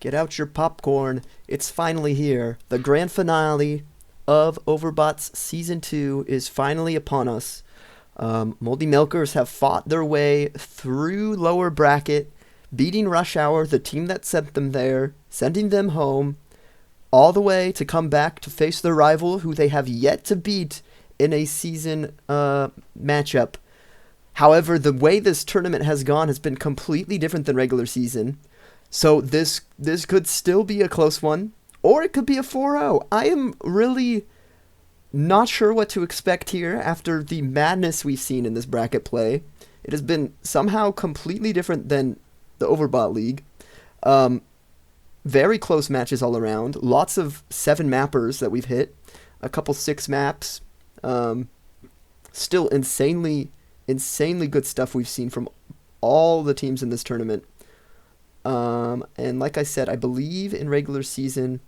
Get out your popcorn. It's finally here. The grand finale of Overbots Season 2 is finally upon us. Moldy Milkers have fought their way through lower bracket, beating Rush Hour, the team that sent them there, sending them home, all the way to come back to face their rival, who they have yet to beat in a season matchup. However, the way this tournament has gone has been completely different than regular season. So this could still be a close one, or it could be a 4-0. I am really not sure what to expect here after the madness we've seen in this bracket play. It has been somehow completely different than the Overbot League. Very close matches all around. Lots of 7 mappers that we've hit. A couple 6 maps. Still insanely good stuff we've seen from all the teams in this tournament. And like I said, I believe in regular season...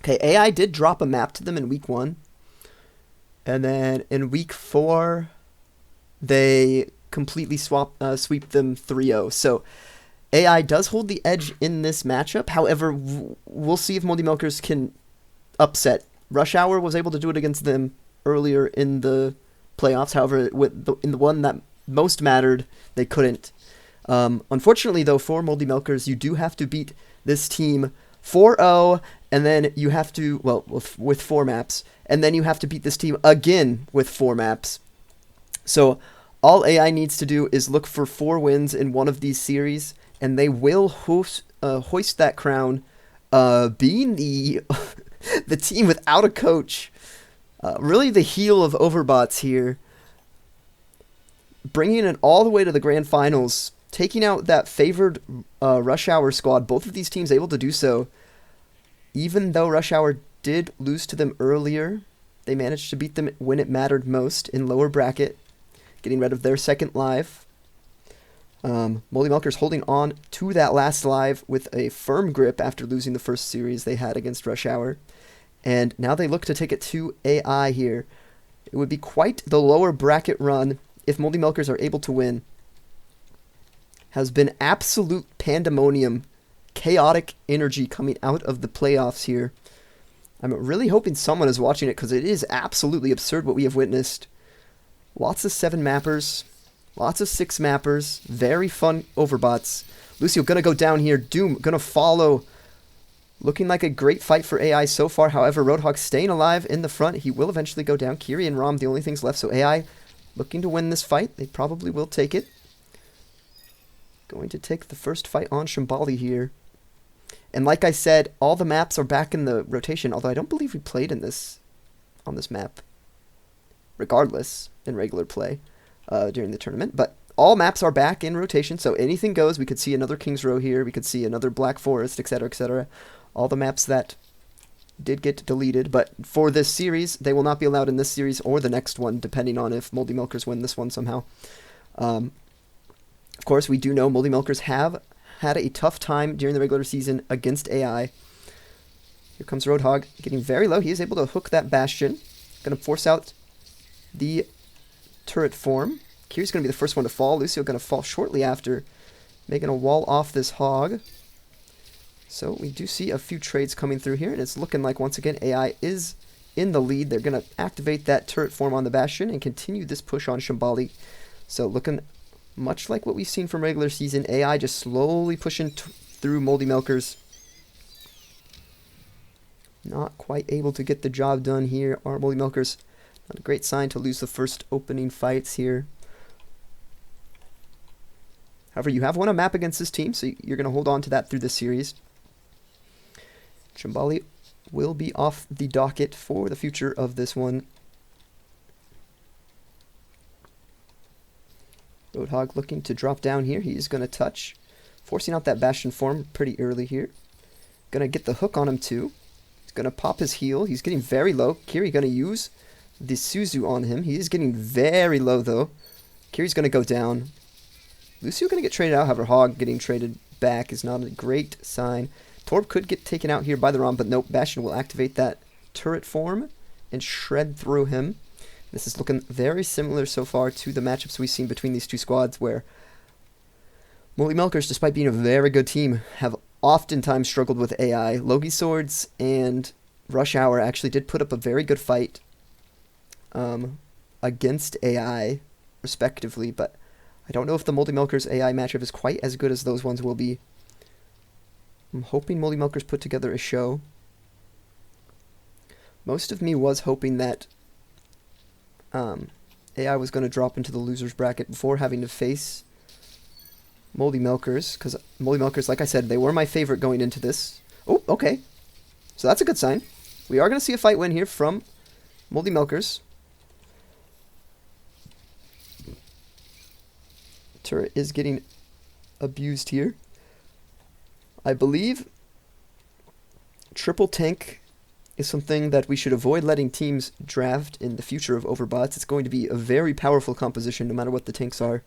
Okay, AI did drop a map to them in week 1. And then in week 4, they completely sweep them 3-0. So AI does hold the edge in this matchup. However, we'll see if Moldy Milkers can upset. Rush Hour was able to do it against them earlier in the playoffs. However, in the one that most mattered, they couldn't. Unfortunately, though, for Moldy Milkers, you do have to beat this team 4-0, and then you have to, well, with 4 maps, and then you have to beat this team again with 4 maps. So all AI needs to do is look for 4 wins in one of these series, and they will hoist that crown, being the the team without a coach. Really the heel of Overbots here. Bringing it all the way to the grand finals, taking out that favored Rush Hour squad. Both of these teams able to do so. Even though Rush Hour did lose to them earlier, they managed to beat them when it mattered most in lower bracket, getting rid of their second live. Moldy Milkers holding on to that last live with a firm grip after losing the first series they had against Rush Hour. And now they look to take it to AI here. It would be quite the lower bracket run if Moldy Milkers are able to win. Has been absolute pandemonium, chaotic energy coming out of the playoffs here. I'm really hoping someone is watching it because it is absolutely absurd what we have witnessed. Lots of 7 mappers, lots of 6 mappers, very fun overbots. Lucio gonna go down here, Doom gonna follow. Looking like a great fight for AI so far. However, Roadhog staying alive in the front. He will eventually go down. Kiri and Rom, the only things left. So AI looking to win this fight. They probably will take it. Going to take the first fight on Shambali here. And like I said, all the maps are back in the rotation. Although I don't believe we played on this map. Regardless, in regular play during the tournament. But all maps are back in rotation. So anything goes. We could see another King's Row here. We could see another Black Forest, etc., etc. All the maps that did get deleted, but for this series, they will not be allowed in this series or the next one, depending on if Moldy Milkers win this one somehow. Of course, we do know Moldy Milkers have had a tough time during the regular season against AI. Here comes Roadhog, getting very low. He is able to hook that Bastion. Going to force out the turret form. Kiri's going to be the first one to fall. Lucio going to fall shortly after, making a wall off this Hog. So we do see a few trades coming through here, and it's looking like, once again, AI is in the lead. They're going to activate that turret form on the Bastion and continue this push on Shambali. So looking much like what we've seen from regular season, AI just slowly pushing through Moldy Milkers. Not quite able to get the job done here. Our Moldy Milkers, not a great sign to lose the first opening fights here. However, you have won a map against this team, so you're going to hold on to that through this series. Shambali will be off the docket for the future of this one. Roadhog looking to drop down here. He is going to touch, forcing out that Bastion form pretty early here. Going to get the hook on him too. He's going to pop his heal. He's getting very low. Kiri going to use the Suzu on him. He is getting very low though. Kiri's going to go down. Lucio going to get traded out. However, Hog getting traded back is not a great sign. Torb could get taken out here by the Rom, but nope. Bastion will activate that turret form and shred through him. This is looking very similar so far to the matchups we've seen between these two squads, where Moldy Milkers, despite being a very good team, have oftentimes struggled with AI. Logie Swords and Rush Hour actually did put up a very good fight against AI, respectively, but I don't know if the Moldy Milkers AI matchup is quite as good as those ones will be. I'm hoping Moldy Milkers put together a show. Most of me was hoping that AI was going to drop into the loser's bracket before having to face Moldy Milkers, because Moldy Milkers, like I said, they were my favorite going into this. Oh, okay. So that's a good sign. We are going to see a fight win here from Moldy Milkers. Turret is getting abused here. I believe triple tank is something that we should avoid letting teams draft in the future of Overbots. It's going to be a very powerful composition no matter what the tanks are,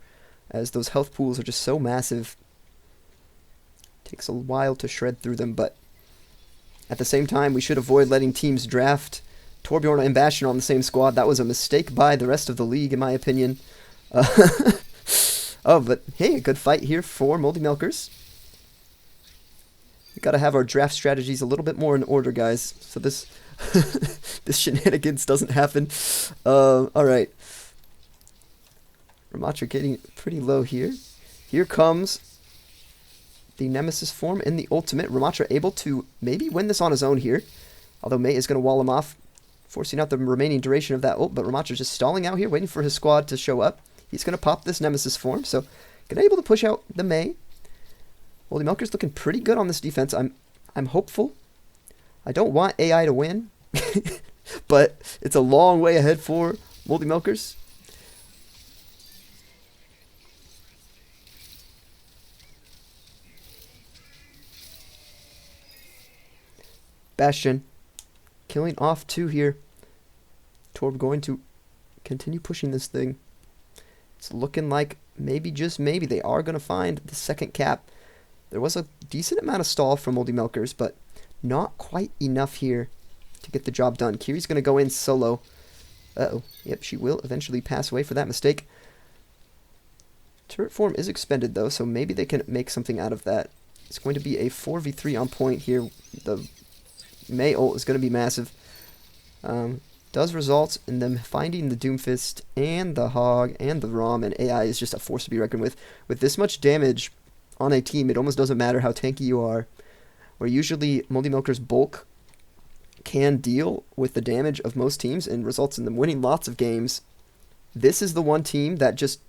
as those health pools are just so massive. Takes a while to shred through them, but at the same time, we should avoid letting teams draft Torbjorn and Bastion on the same squad. That was a mistake by the rest of the league, in my opinion. Oh, but hey, a good fight here for Moldy Milkers. We gotta have our draft strategies a little bit more in order, guys, so this this shenanigans doesn't happen. Alright. Ramatra getting pretty low here. Here comes the Nemesis form in the ultimate. Ramatra able to maybe win this on his own here, although May is going to wall him off, forcing out the remaining duration of that ult, but Ramatra's just stalling out here, waiting for his squad to show up. He's going to pop this Nemesis form, so gonna able to push out the May. Moldy Milkers looking pretty good on this defense. I'm hopeful. I don't want AI to win, but it's a long way ahead for Moldy Milkers. Bastion killing off 2 here. Torb going to continue pushing this thing. It's looking like maybe, just maybe, they are going to find the second cap. There was a decent amount of stall from Moldy Milkers, but not quite enough here to get the job done. Kiri's going to go in solo. Uh-oh. Yep, she will eventually pass away for that mistake. Turret form is expended, though, so maybe they can make something out of that. It's going to be a 4v3 on point here. The May ult is going to be massive. Does result in them finding the Doomfist and the Hog and the Rom, and AI is just a force to be reckoned with. With this much damage on a team, it almost doesn't matter how tanky you are. Where usually Moldy Milker's bulk can deal with the damage of most teams and results in them winning lots of games. This is the one team that just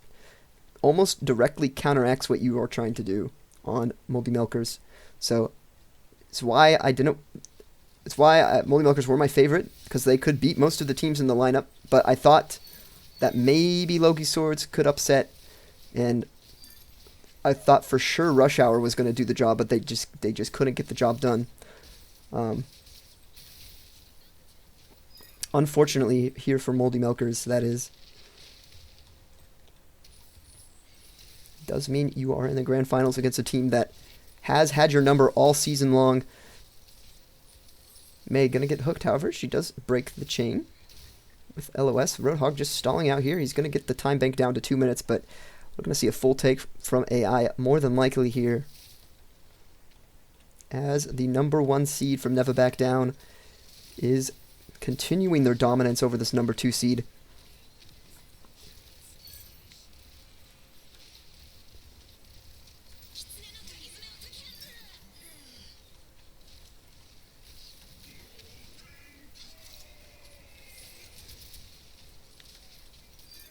almost directly counteracts what you are trying to do on Moldy Milkers. So it's why Moldy Milkers were my favorite, because they could beat most of the teams in the lineup, but I thought that maybe Logie Swords could upset, and I thought for sure Rush Hour was going to do the job, but they just couldn't get the job done. Unfortunately, here for Moldy Milkers, that is. Does mean you are in the grand finals against a team that has had your number all season long. May gonna get hooked, however. She does break the chain with LOS. Roadhog just stalling out here. He's gonna get the time bank down to 2 minutes, but we're gonna see a full take from AI more than likely here, as the #1 seed from Never Back Down is continuing their dominance over this #2 seed.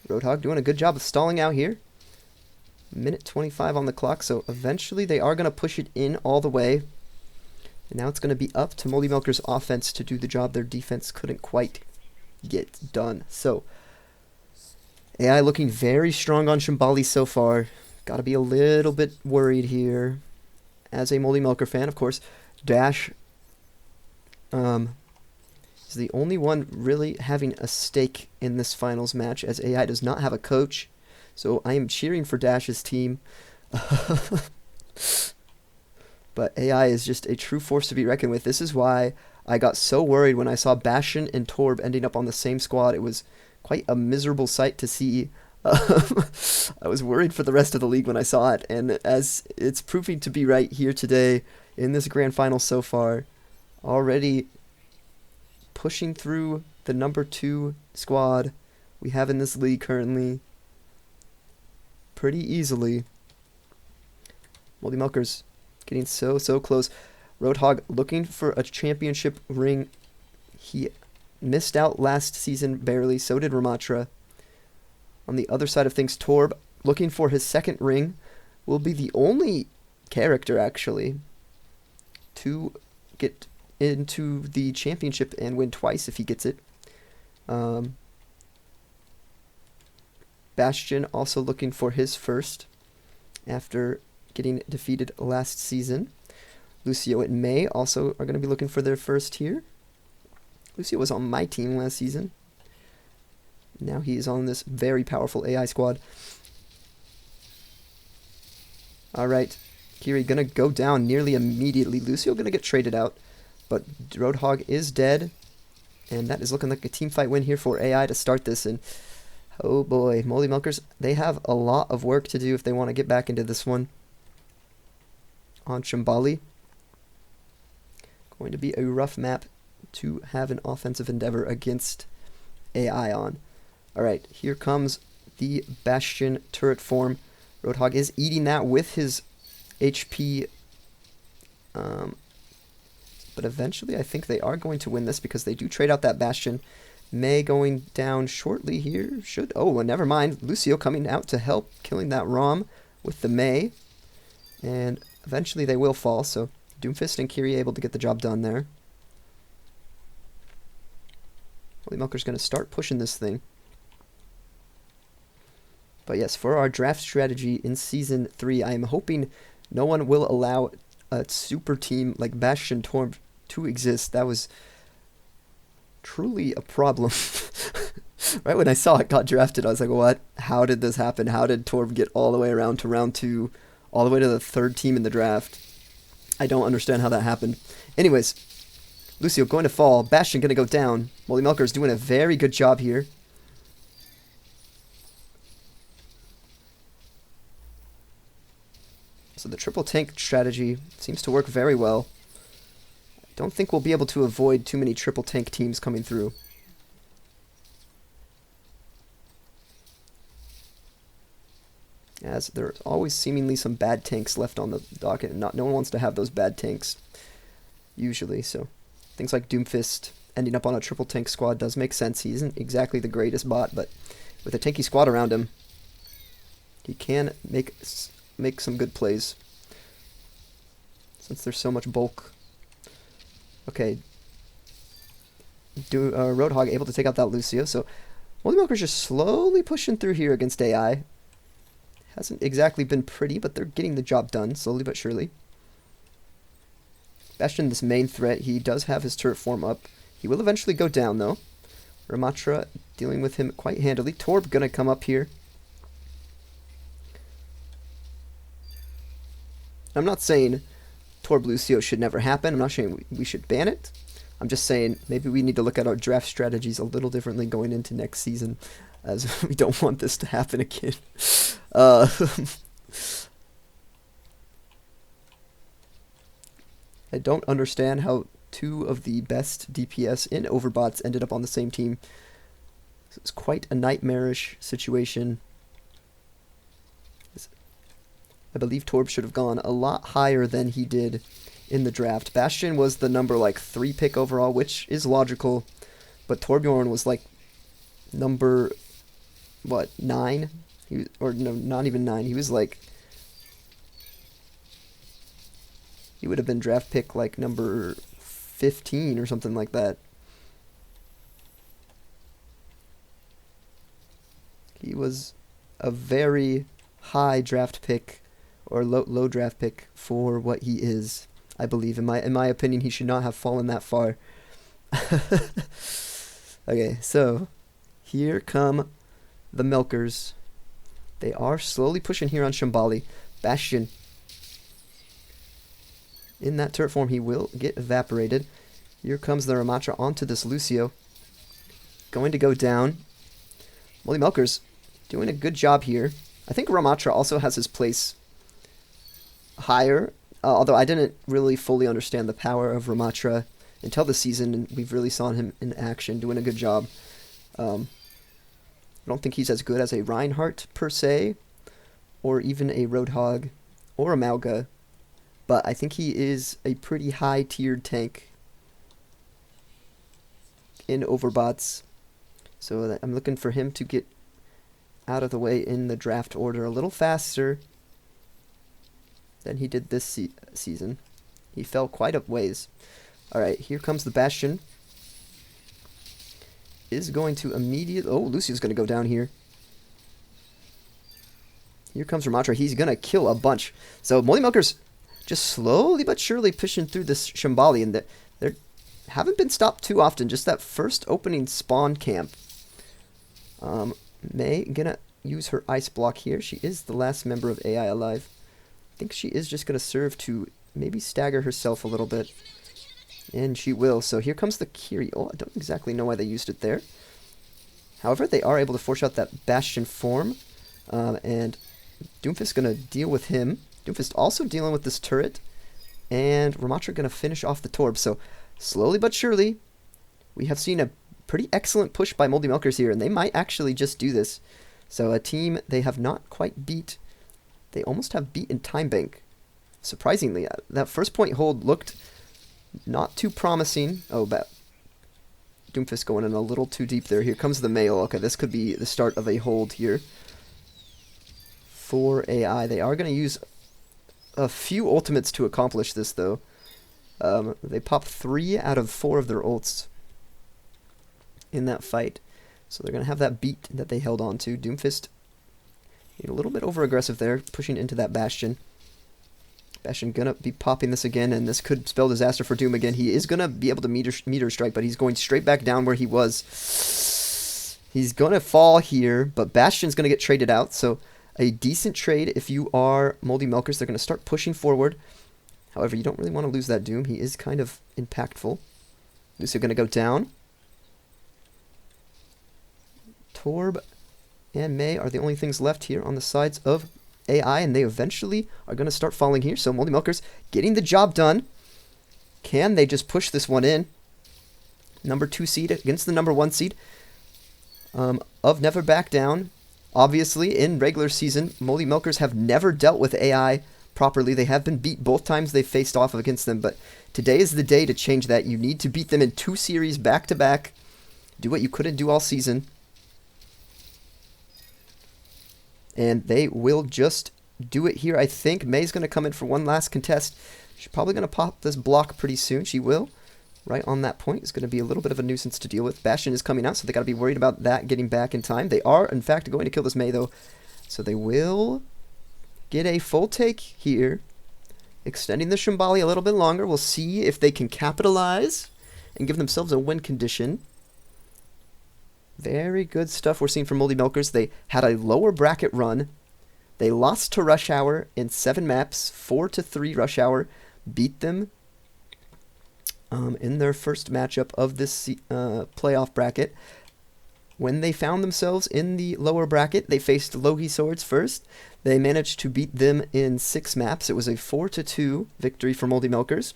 Roadhog doing a good job of stalling out here. Minute 25 on the clock, so eventually they are going to push it in all the way. And now it's going to be up to Moldy Milker's offense to do the job their defense couldn't quite get done. So, AI looking very strong on Shambali so far. Got to be a little bit worried here. As a Moldy Milker fan, of course, Dash is the only one really having a stake in this finals match, as AI does not have a coach. So I am cheering for Dash's team. But AI is just a true force to be reckoned with. This is why I got so worried when I saw Bastion and Torb ending up on the same squad. It was quite a miserable sight to see. I was worried for the rest of the league when I saw it, and as it's proving to be right here today, in this grand final so far. Already pushing through the number 2 squad we have in this league currently pretty easily. Moldy Milkers getting so close. Roadhog looking for a championship ring. He missed out last season barely, so did Ramatra. On the other side of things, Torb looking for his second ring. Will be the only character actually to get into the championship and win twice if he gets it. Bastion also looking for his first after getting defeated last season. Lucio and May also are going to be looking for their first here. Lucio was on my team last season. Now he is on this very powerful AI squad. Alright, Kiri gonna go down nearly immediately. Lucio gonna get traded out, but Roadhog is dead. And that is looking like a team fight win here for AI to start this. And oh boy, Moldy Milkers, they have a lot of work to do if they want to get back into this one. On Shambali. Going to be a rough map to have an offensive endeavor against AI on. Alright, here comes the Bastion turret form. Roadhog is eating that with his HP. But eventually I think they are going to win this because they do trade out that Bastion. May going down shortly here. Oh, never mind. Lucio coming out to help, killing that Rom with the May. And eventually they will fall, so Doomfist and Kiri able to get the job done there. Moldy Milker's going to start pushing this thing. But yes, for our draft strategy in Season 3, I am hoping no one will allow a super team like Bastion Torb to exist. That was truly a problem. Right when I saw it got drafted, I was like, what? How did this happen? How did Torb get all the way around to round 2, all the way to the 3rd team in the draft? I don't understand how that happened. Anyways, Lucio going to fall. Bastion going to go down. Moldy Milker is doing a very good job here. So the triple tank strategy seems to work very well. I don't think we'll be able to avoid too many triple tank teams coming through. As there's always seemingly some bad tanks left on the docket, and no one wants to have those bad tanks, usually. So things like Doomfist ending up on a triple tank squad does make sense. He isn't exactly the greatest bot, but with a tanky squad around him, he can make some good plays. Since there's so much bulk. Okay. Roadhog able to take out that Lucio, so Moldy Milker's just slowly pushing through here against AI. Hasn't exactly been pretty, but they're getting the job done, slowly but surely. Bastion, this main threat, he does have his turret form up. He will eventually go down, though. Ramatra dealing with him quite handily. Torb gonna come up here. I'm not saying Torb Lucio should never happen. I'm not saying we should ban it. I'm just saying maybe we need to look at our draft strategies a little differently going into next season, as we don't want this to happen again. I don't understand how 2 of the best DPS in Overbots ended up on the same team. It's quite a nightmarish situation. I believe Torb should have gone a lot higher than he did in the draft. Bastion was the number 3 pick overall, which is logical, but Torbjorn was number 9? Or no, not even 9. He was he would have been draft pick number 15 or something like that. He was a very high draft pick, or low draft pick for what he is. I believe, in my opinion, he should not have fallen that far. Okay, so here come the Milkers. They are slowly pushing here on Shambali. Bastion. In that turret form, he will get evaporated. Here comes the Ramatra onto this Lucio. Going to go down. Moldy Milkers doing a good job here. I think Ramatra also has his place higher Although I didn't really fully understand the power of Ramatra until the season, and we've really saw him in action, doing a good job. I don't think he's as good as a Reinhardt, per se, or even a Roadhog, or a Malga, but I think he is a pretty high-tiered tank in Overbots. So I'm looking for him to get out of the way in the draft order a little faster than he did this season. He fell quite a ways. Alright, here comes the Bastion. Is going to immediately... Oh, Lucio's going to go down here. Here comes Ramatra. He's going to kill a bunch. So Moldy Milkers just slowly but surely pushing through this Shambali, and they haven't been stopped too often. Just that first opening spawn camp. May gonna use her ice block here. She is the last member of AI alive. I think she is just gonna serve to maybe stagger herself a little bit. And she will. So here comes the Kiri. Oh, I don't exactly know why they used it there. However, they are able to force out that Bastion form. And Doomfist going to deal with him. Doomfist also dealing with this turret. And Ramatra going to finish off the Torb. So slowly but surely, we have seen a pretty excellent push by Moldy Milkers here. And they might actually just do this. So a team they have not quite beat. They almost have beaten Time Bank. Surprisingly, that first point hold looked not too promising. Oh, but Doomfist going in a little too deep there. Here comes the Mail. Okay, this could be the start of a hold here for AI. They are going to use a few ultimates to accomplish this, though. They popped 3 out of 4 of their ults in that fight. So they're going to have that beat that they held on to. Doomfist a little bit over-aggressive there, pushing into that Bastion. Bastion gonna be popping this again, and this could spell disaster for Doom again. He is gonna be able to meter strike, but he's going straight back down where he was. He's gonna fall here, but Bastion's gonna get traded out, so a decent trade if you are Moldy Milkers. They're gonna start pushing forward. However, you don't really want to lose that Doom. He is kind of impactful. Lucio gonna go down. Torb and May are the only things left here on the sides of AI, and they eventually are going to start falling here. So Moldy Milkers getting the job done. Can they just push this one in? Number 2 seed against the number 1 seed of Never Back Down. Obviously, in regular season, Moldy Milkers have never dealt with AI properly. They have been beat both times they faced off against them, but today is the day to change that. You need to beat them in 2 series back-to-back. Do what you couldn't do all season. And they will just do it here, I think. May's going to come in for one last contest. She's probably going to pop this block pretty soon. She will. Right on that point. It's going to be a little bit of a nuisance to deal with. Bastion is coming out, so they got to be worried about that getting back in time. They are, in fact, going to kill this May, though. So they will get a full take here. Extending the Shambali a little bit longer. We'll see if they can capitalize and give themselves a win condition. Very good stuff we're seeing from Moldy Milkers. They had a lower bracket run. They lost to Rush Hour in 7 maps, 4-3 Rush Hour. Beat them in their first matchup of this playoff bracket. When they found themselves in the lower bracket, they faced Lohi Swords first. They managed to beat them in 6 maps. It was a 4-2 victory for Moldy Milkers.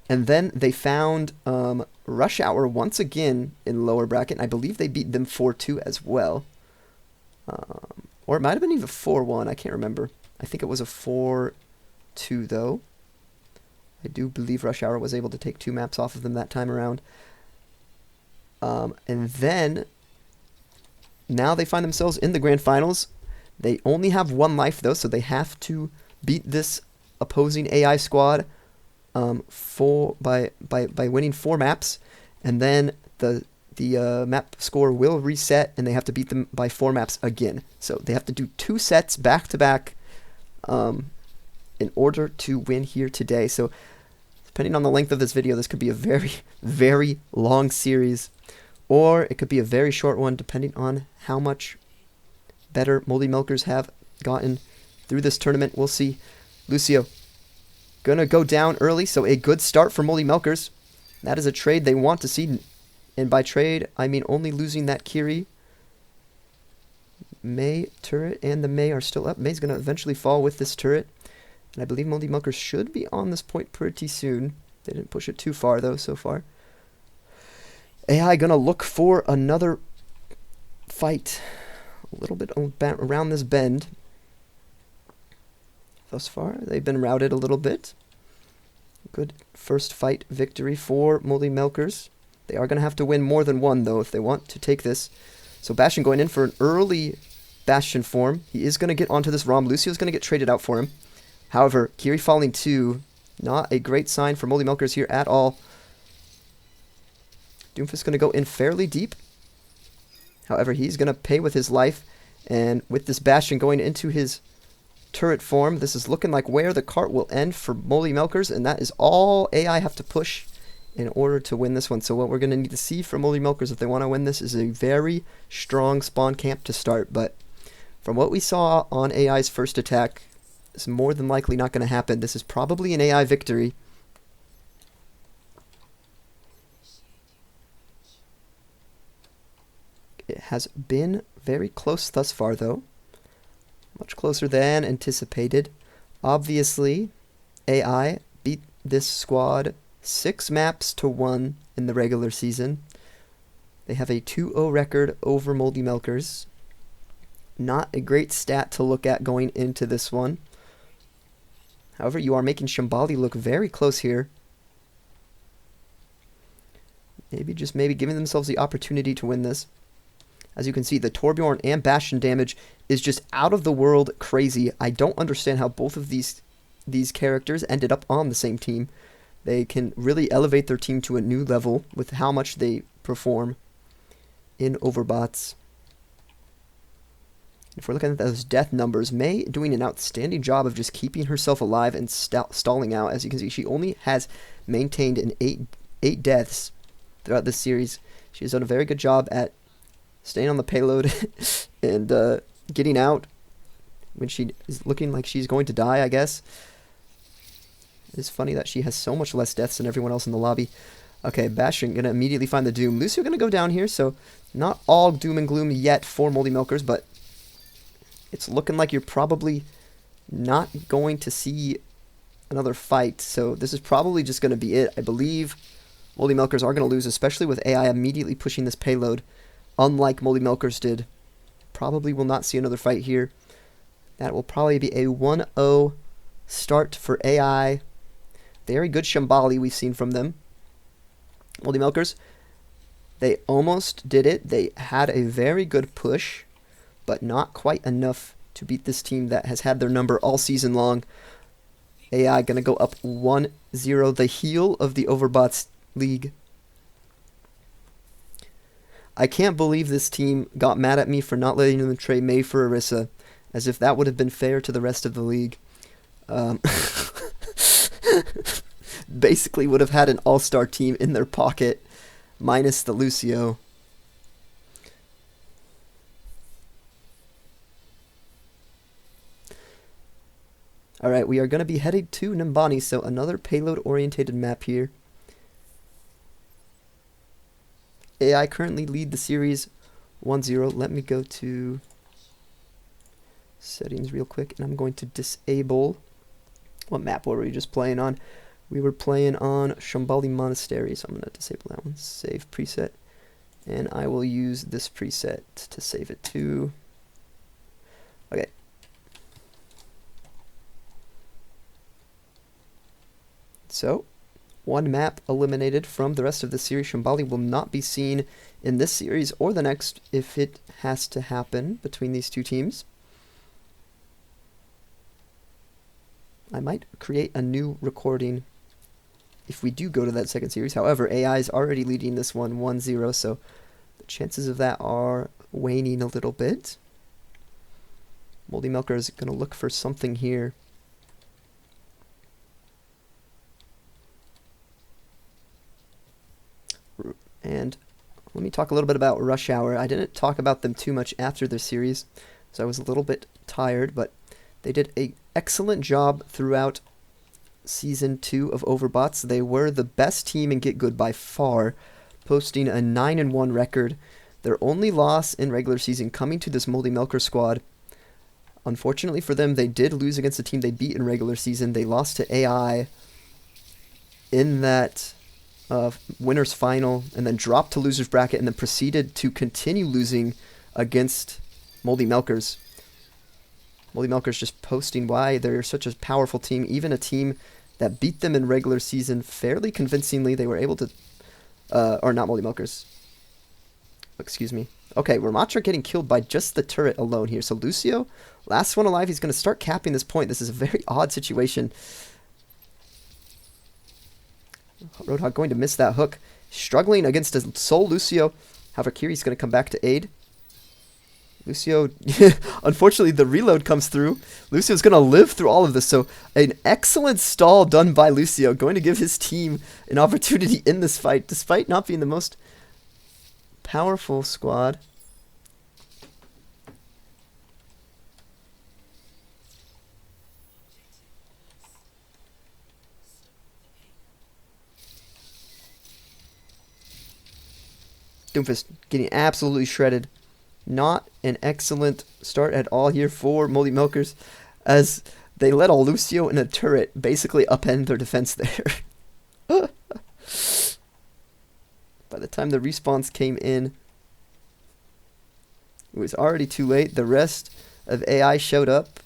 And then they found Rush Hour once again in lower bracket. And I believe they beat them 4-2 as well. Or it might have been even 4-1. I can't remember. I think it was a 4-2 though. I do believe Rush Hour was able to take 2 maps off of them that time around. And then now they find themselves in the grand finals. They only have 1 life though, so they have to beat this opposing AI squad by winning 4 maps, and then the map score will reset, and they have to beat them by 4 maps again. So they have to do 2 sets back to back in order to win here today. So depending on the length of this video, this could be a very, very long series, or it could be a very short one, depending on how much better Moldy Milkers have gotten through this tournament. We'll see. Lucio gonna go down early, so a good start for Moldy Milkers. That is a trade they want to see, and by trade, I mean only losing that Kiri. May turret and the May are still up. May's gonna eventually fall with this turret. And I believe Moldy Milkers should be on this point pretty soon. They didn't push it too far, though, so far. AI gonna look for another fight. A little bit around this bend. Thus far, they've been routed a little bit. Good first fight victory for Moldy Milkers. They are going to have to win more than one, though, if they want to take this. So Bastion going in for an early Bastion form. He is going to get onto this ROM. Lucio's going to get traded out for him. However, Kiri falling 2, not a great sign for Moldy Milkers here at all. Doomfist going to go in fairly deep. However, he's going to pay with his life. And with this Bastion going into his turret form, this is looking like where the cart will end for Moldy Milkers. And that is all AI have to push in order to win this one. So what we're going to need to see from Moldy Milkers if they want to win this is a very strong spawn camp to start. But from what we saw on AI's first attack, it's more than likely not going to happen. This is probably an AI victory. It has been very close thus far, though. Much closer than anticipated. Obviously, AI beat this squad 6 maps to 1 in the regular season. They have a 2-0 record over Moldy Milkers. Not a great stat to look at going into this one. However, you are making Shambali look very close here. Maybe giving themselves the opportunity to win this. As you can see, the Torbjorn and Bastion damage is just out of the world crazy. I don't understand how both of these characters ended up on the same team. They can really elevate their team to a new level with how much they perform in Overbots. If we're looking at those death numbers, May doing an outstanding job of just keeping herself alive and stalling out. As you can see, she only has maintained an 8 deaths throughout this series. She has done a very good job at staying on the payload and getting out when she is looking like she's going to die, I guess. It's funny that she has so much less deaths than everyone else in the lobby. Okay, Bastion going to immediately find the Doom. Lucio going to go down here, so not all doom and gloom yet for Moldy Milkers, but it's looking like you're probably not going to see another fight. So this is probably just going to be it. I believe Moldy Milkers are going to lose, especially with AI immediately pushing this payload, unlike Moldy Milkers did. Probably will not see another fight here. That will probably be a 1-0 start for AI. Very good Shambali we've seen from them. Moldy Milkers, they almost did it. They had a very good push, but not quite enough to beat this team that has had their number all season long. AI going to go up 1-0, the heel of the Overbots League. I can't believe this team got mad at me for not letting them trade May for Orisa, as if that would have been fair to the rest of the league. Basically would have had an all-star team in their pocket, minus the Lucio. Alright, we are going to be headed to Nimbani, so another payload-orientated map here. AI currently lead the series 1-0. Let me go to settings real quick, and I'm going to disable... What map were we just playing on? We were playing on Shambali Monastery, so I'm going to disable that one. Save preset. And I will use this preset to save it to... Okay. So, one map eliminated from the rest of the series. Shambali will not be seen in this series or the next if it has to happen between these two teams. I might create a new recording if we do go to that second series. However, AI is already leading this one 1-0, so the chances of that are waning a little bit. Moldy Milker is going to look for something here. And let me talk a little bit about Rush Hour. I didn't talk about them too much after the series, so I was a little bit tired, but they did an excellent job throughout Season 2 of Overbots. They were the best team in Get Good by far, posting a 9-1 record. Their only loss in regular season coming to this Moldy Milker squad. Unfortunately for them, they did lose against a team they beat in regular season. They lost to AI in that winners final, and then dropped to losers bracket, and then proceeded to continue losing against Moldy Milkers. Moldy Milkers just posting why they're such a powerful team, even a team that beat them in regular season fairly convincingly. They were able to, or not Moldy Milkers. Excuse me. Okay, Ramatra getting killed by just the turret alone here. So Lucio, last one alive, he's going to start capping this point. This is a very odd situation. Roadhog going to miss that hook. Struggling against a sole Lucio. However, Kiri's going to come back to aid. Lucio, unfortunately, the reload comes through. Lucio's going to live through all of this. So an excellent stall done by Lucio. Going to give his team an opportunity in this fight, despite not being the most powerful squad. Doomfist getting absolutely shredded. Not an excellent start at all here for Moldy Milkers, as they let a Lucio and a turret basically upend their defense there. By the time the respawns came in, it was already too late. The rest of AI showed up.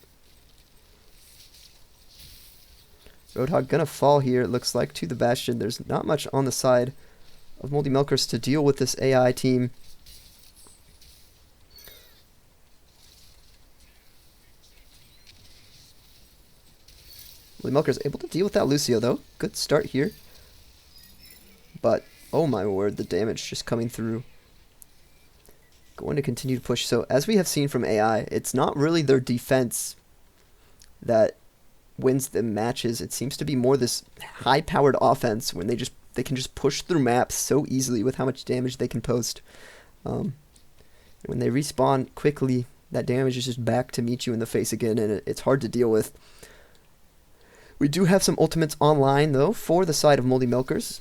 Roadhog gonna fall here, it looks like, to the Bastion. There's not much on the side of Moldy Milkers to deal with this AI team. Moldy Milkers able to deal with that Lucio, though. Good start here. But, oh my word, the damage just coming through. Going to continue to push. So, as we have seen from AI, it's not really their defense that wins the matches. It seems to be more this high-powered offense when they can just push through maps so easily with how much damage they can post. When they respawn quickly, that damage is just back to meet you in the face again, and it's hard to deal with. We do have some ultimates online, though, for the side of Moldy Milkers,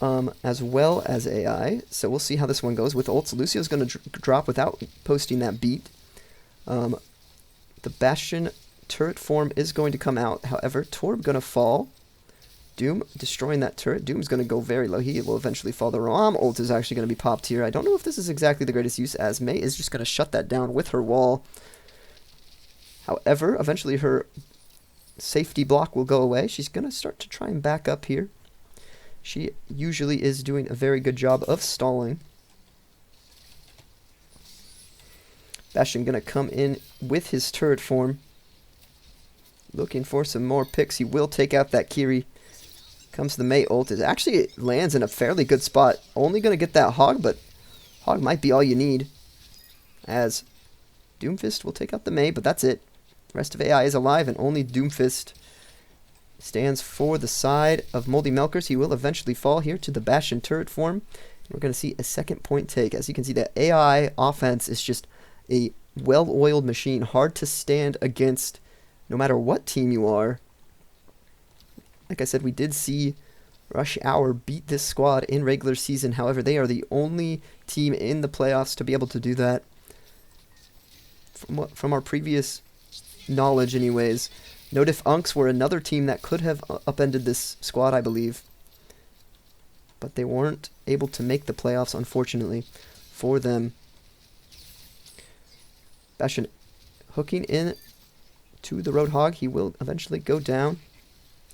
as well as AI. So we'll see how this one goes. With ults, Lucio's going to drop without posting that beat. The Bastion turret form is going to come out. However, Torb going to fall. Doom destroying that turret. Doom's going to go very low. He will eventually fall. The Ram ult is actually going to be popped here. I don't know if this is exactly the greatest use, as Mei is just going to shut that down with her wall. However, eventually her safety block will go away. She's going to start to try and back up here. She usually is doing a very good job of stalling. Bastion going to come in with his turret form. Looking for some more picks. He will take out that Kiri. Comes the Mei ult. It actually lands in a fairly good spot. Only going to get that Hog, but Hog might be all you need. As Doomfist will take out the Mei, but that's it. The rest of AI is alive, and only Doomfist stands for the side of Moldy Milkers. He will eventually fall here to the Bastion turret form. We're going to see a second point take. As you can see, the AI offense is just a well-oiled machine. Hard to stand against no matter what team you are. Like I said, we did see Rush Hour beat this squad in regular season. However, they are the only team in the playoffs to be able to do that. From our previous knowledge anyways, Notif Unks were another team that could have upended this squad, I believe. But they weren't able to make the playoffs, unfortunately, for them. Bastion hooking in to the Roadhog. He will eventually go down.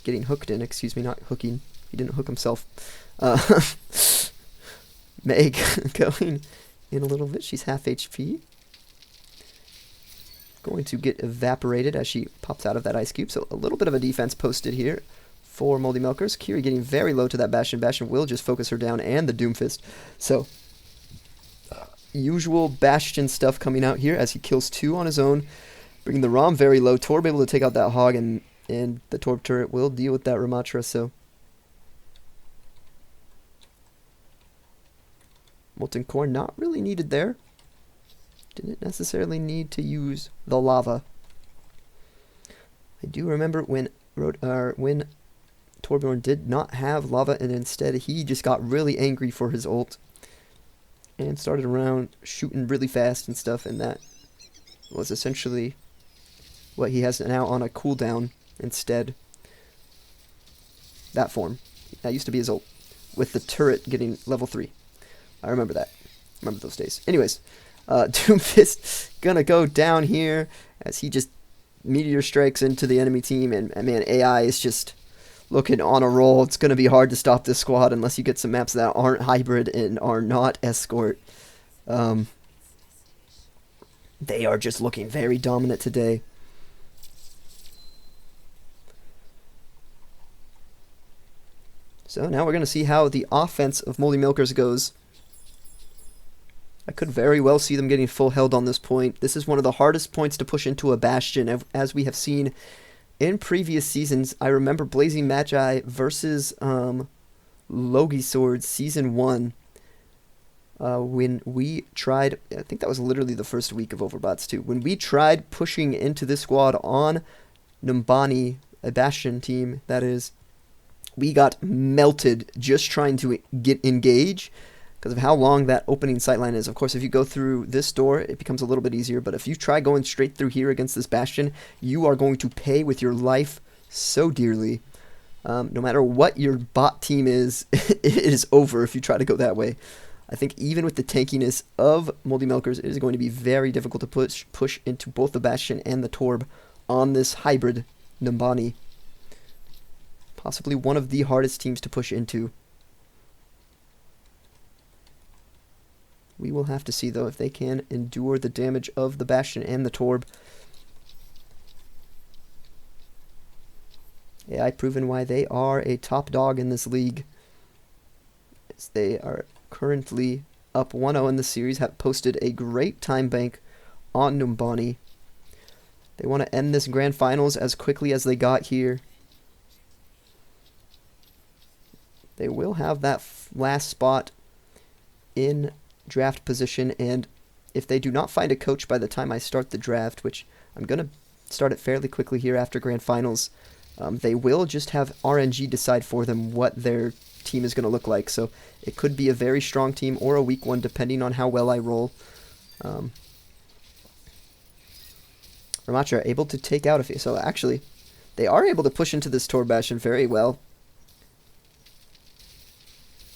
Getting hooked in, excuse me, not hooking. He didn't hook himself. Meg going in a little bit. She's half HP. Going to get evaporated as she pops out of that ice cube. So a little bit of a defense posted here for Moldy Milkers. Kiri getting very low to that Bastion. Bastion will just focus her down, and the Doomfist. So usual Bastion stuff coming out here as he kills two on his own. Bringing the Rom very low. Torb able to take out that Hog, and the Torb turret will deal with that Ramatra. So Molten Core not really needed there. Didn't necessarily need to use the lava. I do remember when Torbjorn did not have lava, and instead he just got really angry for his ult and started around shooting really fast and stuff, and that was essentially what he has now on a cooldown instead. That form. That used to be his ult. With the turret getting level 3. I remember that. Remember those days. Anyways, Doomfist gonna go down here as he just meteor strikes into the enemy team, and man, AI is just looking on a roll. It's gonna be hard to stop this squad unless you get some maps that aren't hybrid and are not escort. They are just looking very dominant today. So now we're going to see how the offense of Moldy Milkers goes. I could very well see them getting full held on this point. This is one of the hardest points to push into a Bastion, as we have seen in previous seasons. I remember Blazing Magi versus Logi Swords Season 1. When we tried, I think that was literally the first week of Overbots too, when we tried pushing into this squad on Numbani, a Bastion team, that is, we got melted just trying to get engage because of how long that opening sightline is. Of course, if you go through this door, it becomes a little bit easier, but if you try going straight through here against this Bastion, you are going to pay with your life so dearly. No matter what your bot team is, it is over if you try to go that way. I think even with the tankiness of Moldy Milkers, it is going to be very difficult to push into both the Bastion and the Torb on this hybrid Numbani. Possibly one of the hardest teams to push into. We will have to see, though, if they can endure the damage of the Bastion and the Torb. AI proven why they are a top dog in this league. As they are currently up 1-0 in the series, have posted a great time bank on Numbani. They want to end this grand finals as quickly as they got here. They will have that last spot in draft position, and if they do not find a coach by the time I start the draft, which I'm going to start it fairly quickly here after grand finals, they will just have RNG decide for them what their team is going to look like. So it could be a very strong team or a weak one depending on how well I roll. Ramatra able to take out a few. So actually, they are able to push into this Tor Bastion very well.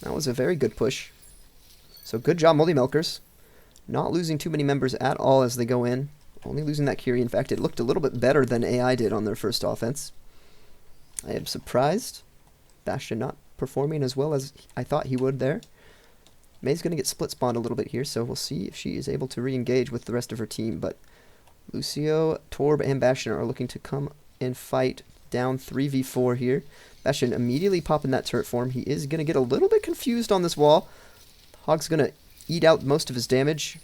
That was a very good push. So good job, Moldy Milkers. Not losing too many members at all as they go in. Only losing that Curie. In fact, it looked a little bit better than AI did on their first offense. I am surprised. Bastion not performing as well as I thought he would there. May's going to get split spawned a little bit here, so we'll see if she is able to re-engage with the rest of her team. But Lucio, Torb, and Bastion are looking to come and fight down 3v4 here. Bastion immediately popping that turret form. He is going to get a little bit confused on this wall. Hog's going to eat out most of his damage.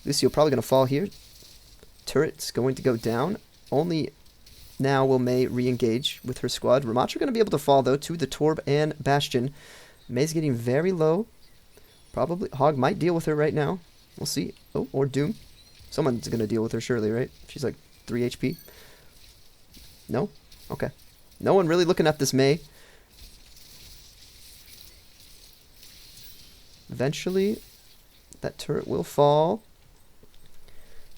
Lucio probably going to fall here. Turret's going to go down. Only now will May re-engage with her squad. Ramatra going to be able to fall, though, to the Torb and Bastion. May's getting very low. Probably Hog might deal with her right now. We'll see. Oh, or Doom. Someone's going to deal with her, surely, right? She's like 3 HP. No? Okay. No one really looking at this May. Eventually, that turret will fall.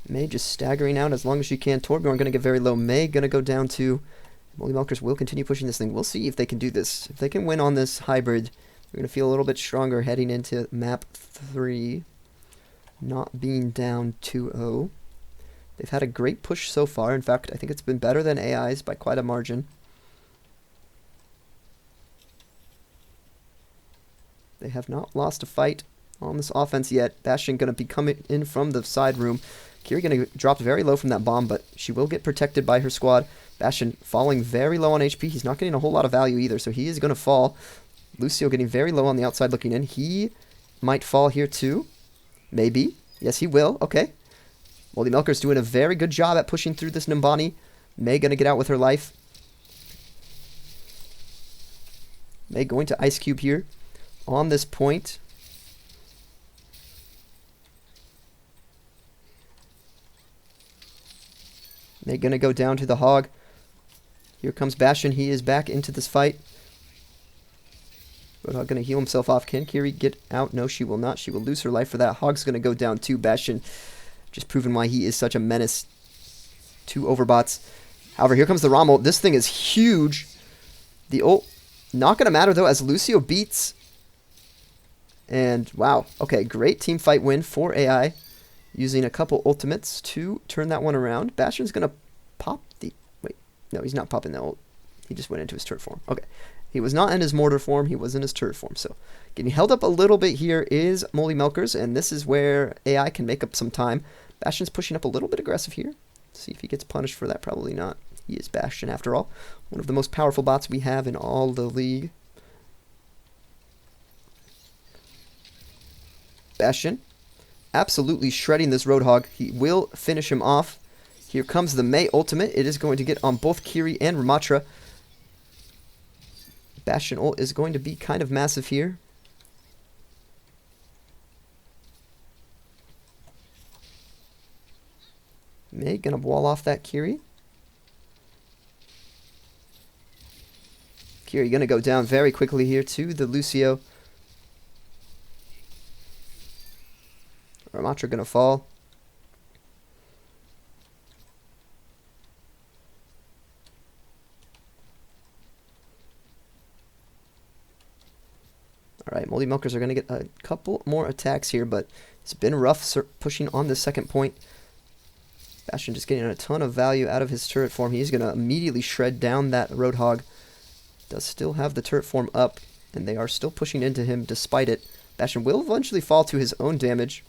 May just staggering out as long as she can. Torbjorn going to get very low. May going to go down to... Moldy Milkers will continue pushing this thing. We'll see if they can do this. If they can win on this hybrid, we're going to feel a little bit stronger heading into map 3. Not being down 2-0. They've had a great push so far. In fact, I think it's been better than AI's by quite a margin. They have not lost a fight on this offense yet. Bastion going to be coming in from the side room. Kiri going to drop very low from that bomb, but she will get protected by her squad. Bastion falling very low on HP. He's not getting a whole lot of value either, so he is going to fall. Lucio getting very low on the outside looking in. He might fall here too. Maybe. Yes, he will. Okay. Moldy Milker's doing a very good job at pushing through this Numbani. May going to get out with her life. May going to Ice Cube here on this point. May going to go down to the Hog. Here comes Bastion. He is back into this fight. Roadhog going to heal himself off. Can Kiri get out? No, she will not. She will lose her life for that. Hog's going to go down too. Bastion just proving why he is such a menace. 2 overbots. However, here comes the Rom ult. This thing is huge. The ult, not going to matter, though, as Lucio beats. And, wow. Okay, great team fight win for AI. Using a couple ultimates to turn that one around. Bastion's going to pop the... Wait, no, he's not popping the ult. He just went into his turret form. Okay. He was not in his mortar form. He was in his turret form. So, getting held up a little bit here is Moldy Milkers. And this is where AI can make up some time. Bastion's pushing up a little bit aggressive here. See if he gets punished for that. Probably not. He is Bastion, after all. One of the most powerful bots we have in all the league. Bastion. Absolutely shredding this Roadhog. He will finish him off. Here comes the Mei ultimate. It is going to get on both Kiri and Ramatra. Bastion ult is going to be kind of massive here. Mei gonna wall off that Kiri. Kiri gonna go down very quickly here to the Lucio. Ramatra gonna fall. Alright, Moldy Milkers are gonna get a couple more attacks here, but it's been rough pushing on the second point. Bastion just getting a ton of value out of his turret form. He's gonna immediately shred down that Roadhog. Does still have the turret form up, and they are still pushing into him despite it. Bastion will eventually fall to his own damage.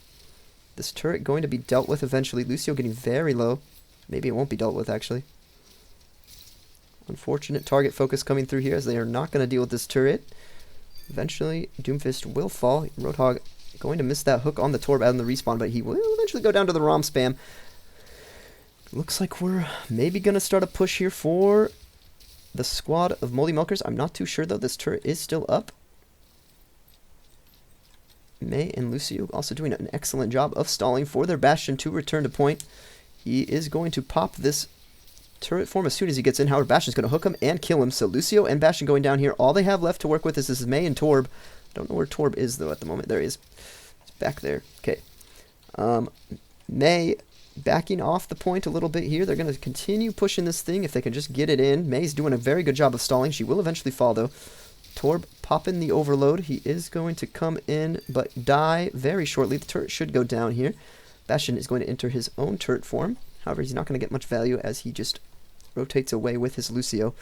This turret going to be dealt with eventually. Lucio getting very low. Maybe it won't be dealt with, actually. Unfortunate target focus coming through here, as they are not going to deal with this turret. Eventually, Doomfist will fall. Roadhog going to miss that hook on the Torb out in the respawn, but he will eventually go down to the Rom spam. Looks like we're maybe going to start a push here for the squad of Moldy Milkers. I'm not too sure, though. This turret is still up. Mei and Lucio also doing an excellent job of stalling for their Bastion to return to point. He is going to pop this turret form as soon as he gets in. However, Bastion's going to hook him and kill him. So Lucio and Bastion going down here. All they have left to work with is this Mei and Torb. I don't know where Torb is, though, at the moment. There he is. It's back there. Okay. Mei backing off the point a little bit here. They're going to continue pushing this thing if they can just get it in. Mei's doing a very good job of stalling. She will eventually fall, though. Torb popping the overload. He is going to come in, but die very shortly. The turret should go down here. Bastion is going to enter his own turret form. However, he's not going to get much value as he just rotates away with his Lucio.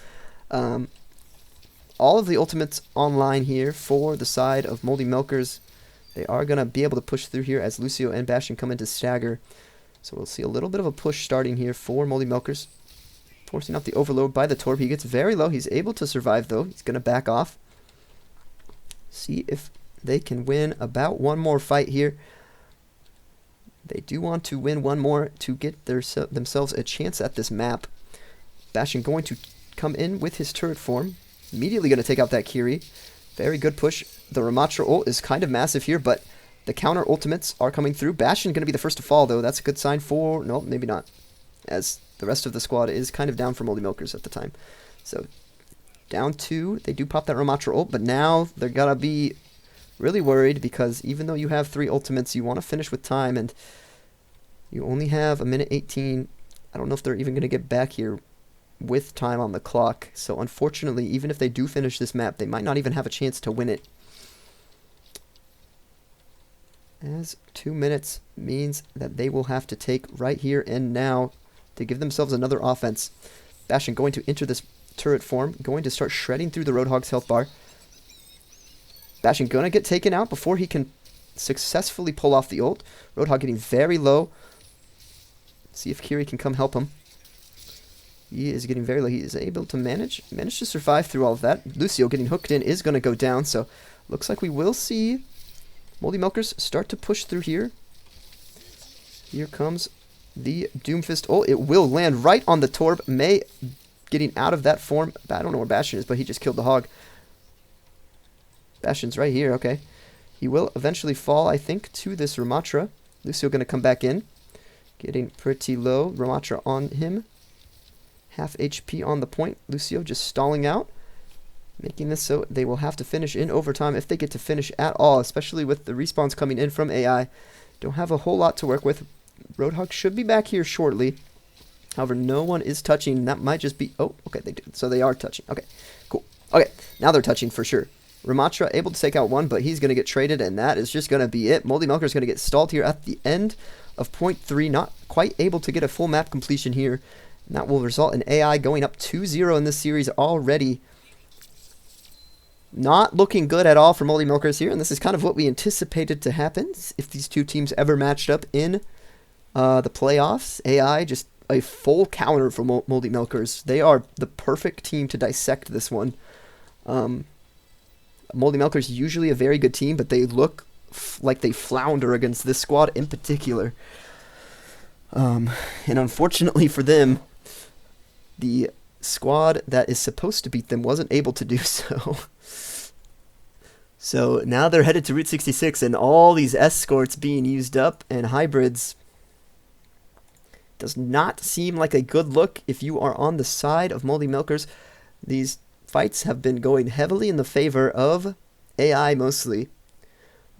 All of the ultimates online here for the side of Moldy Milkers. They are going to be able to push through here as Lucio and Bastion come into stagger. So we'll see a little bit of a push starting here for Moldy Milkers. Forcing out the overload by the Torb. He gets very low. He's able to survive, though. He's going to back off. See if they can win about one more fight here. They do want to win one more to get themselves a chance at this map. Bastion going to come in with his turret form. Immediately going to take out that Kiri. Very good push. The Ramatra ult is kind of massive here, but the counter ultimates are coming through. Bastion going to be the first to fall, though. That's a good sign for... No, maybe not. As the rest of the squad is kind of down for Moldy Milkers at the time. So, down 2. They do pop that Ramatra ult, but now they're going to be really worried because even though you have 3 ultimates, you want to finish with time, and you only have a minute 18. I don't know if they're even going to get back here with time on the clock. So, unfortunately, even if they do finish this map, they might not even have a chance to win it. As 2 minutes means that they will have to take right here and now to give themselves another offense. Bastion going to enter this turret form, going to start shredding through the Roadhog's health bar. Bastion going to get taken out before he can successfully pull off the ult. Roadhog getting very low. See if Kiri can come help him. He is getting very low. He is able to manage to survive through all of that. Lucio getting hooked in is going to go down, so looks like we will see Moldy Milkers start to push through here. Here comes the Doomfist ult. It will land right on the Torb. Mei getting out of that form. I don't know where Bastion is, but he just killed the hog. Bastion's right here, okay. He will eventually fall, I think, to this Ramatra. Lucio going to come back in. Getting pretty low. Ramatra on him. Half HP on the point. Lucio just stalling out. Making this so they will have to finish in overtime if they get to finish at all, especially with the respawns coming in from AI. Don't have a whole lot to work with. Roadhog should be back here shortly. However, no one is touching. That might just be... Oh, okay, they do. So they are touching. Okay, cool. Okay, now they're touching for sure. Ramatra able to take out one, but he's going to get traded, and that is just going to be it. Moldy Milker is going to get stalled here at the end of point 3. Not quite able to get a full map completion here. And that will result in AI going up 2-0 in this series already. Not looking good at all for Moldy Milkers here, and this is kind of what we anticipated to happen if these two teams ever matched up in the playoffs. AI just a full counter for Moldy Milkers. They are the perfect team to dissect this one. Moldy Milkers usually a very good team, but they look like they flounder against this squad in particular. And unfortunately for them, the squad that is supposed to beat them wasn't able to do so. So now they're headed to Route 66, and all these escorts being used up and hybrids does not seem like a good look if you are on the side of Moldy Milkers. These fights have been going heavily in the favor of AI mostly.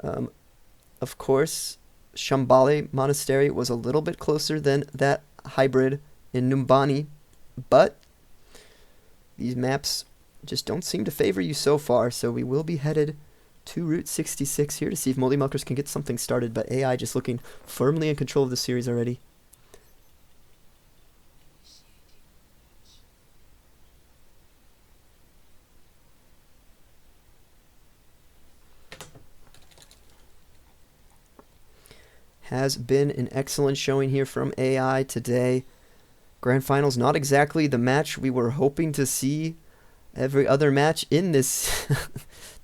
Of course, Shambhala Monastery was a little bit closer than that hybrid in Numbani, but these maps just don't seem to favor you so far, so we will be headed to Route 66 here to see if Moldy Milkers can get something started, but AI just looking firmly in control of the series already. Has been an excellent showing here from AI today. Grand Finals, not exactly the match we were hoping to see. Every other match in this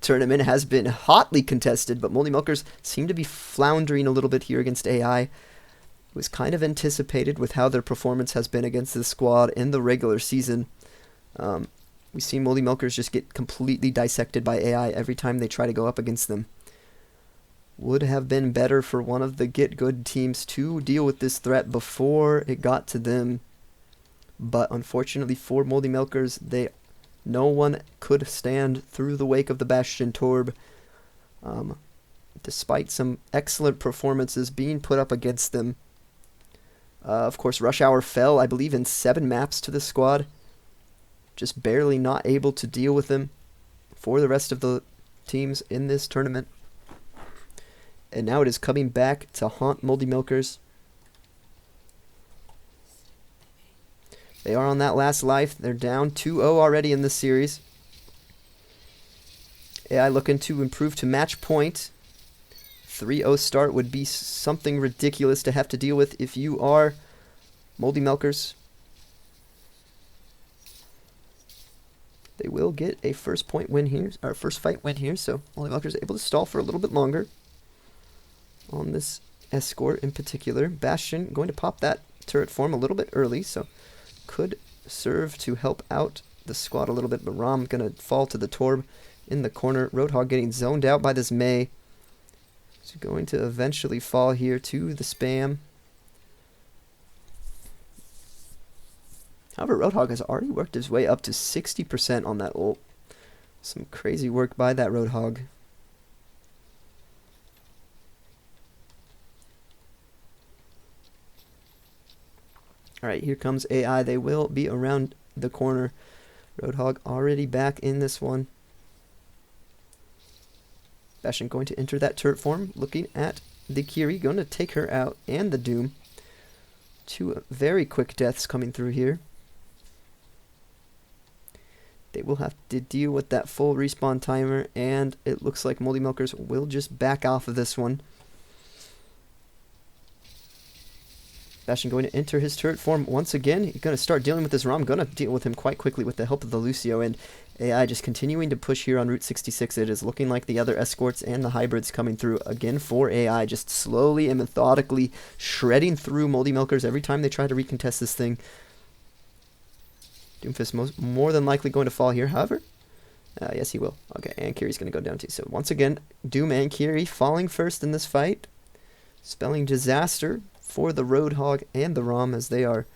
tournament has been hotly contested, but Moldy Milkers seem to be floundering a little bit here against AI. It was kind of anticipated with how their performance has been against this squad in the regular season. We've seen Moldy Milkers just get completely dissected by AI every time they try to go up against them. Would have been better for one of the Get Good teams to deal with this threat before it got to them. But unfortunately for Moldy Milkers, no one could stand through the wake of the Bastion Torb. Despite some excellent performances being put up against them. Of course, Rush Hour fell, I believe, in 7 maps to the squad. Just barely not able to deal with them for the rest of the teams in this tournament. And now it is coming back to haunt Moldy Milkers. They are on that last life. They're down 2-0 already in this series. AI looking to improve to match point. 3-0 start would be something ridiculous to have to deal with if you are Moldy Milkers. They will get a first point win here, or first fight win here, so Moldy Milkers able to stall for a little bit longer on this escort in particular. Bastion going to pop that turret form a little bit early, so could serve to help out the squad a little bit, but Rom going to fall to the Torb in the corner. Roadhog getting zoned out by this May. He's going to eventually fall here to the spam. However, Roadhog has already worked his way up to 60% on that ult. Some crazy work by that Roadhog. Alright, here comes AI. They will be around the corner. Roadhog already back in this one. Bastion going to enter that turret form. Looking at the Kiri. Going to take her out. And the Doom. 2 very quick deaths coming through here. They will have to deal with that full respawn timer. And it looks like Moldy Milkers will just back off of this one. Bastion going to enter his turret form once again. He's going to start dealing with this ROM. Going to deal with him quite quickly with the help of the Lucio. And AI just continuing to push here on Route 66. It is looking like the other escorts and the hybrids coming through again for AI. Just slowly and methodically shredding through Moldy Milkers every time they try to recontest this thing. Doomfist more than likely going to fall here, however. Yes, he will. Okay, and Kiri's going to go down too. So once again, Doom and Kiri falling first in this fight. Spelling disaster for the Roadhog and the ROM as they are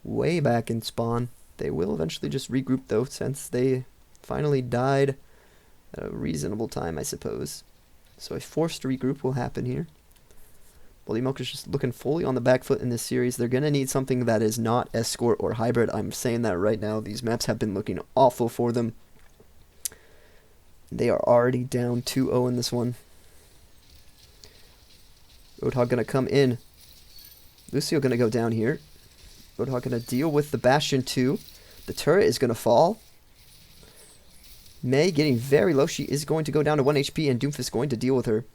way back in spawn. They will eventually just regroup though, since they finally died at a reasonable time, I suppose. So a forced regroup will happen here. Moldy Milker's just looking fully on the back foot in this series. They're going to need something that is not Escort or Hybrid. I'm saying that right now. These maps have been looking awful for them. They are already down 2-0 in this one. Roadhog going to come in. Lucio going to go down here. Roadhog going to deal with the Bastion 2. The turret is going to fall. Mei getting very low. She is going to go down to 1 HP, and Doomfist going to deal with her.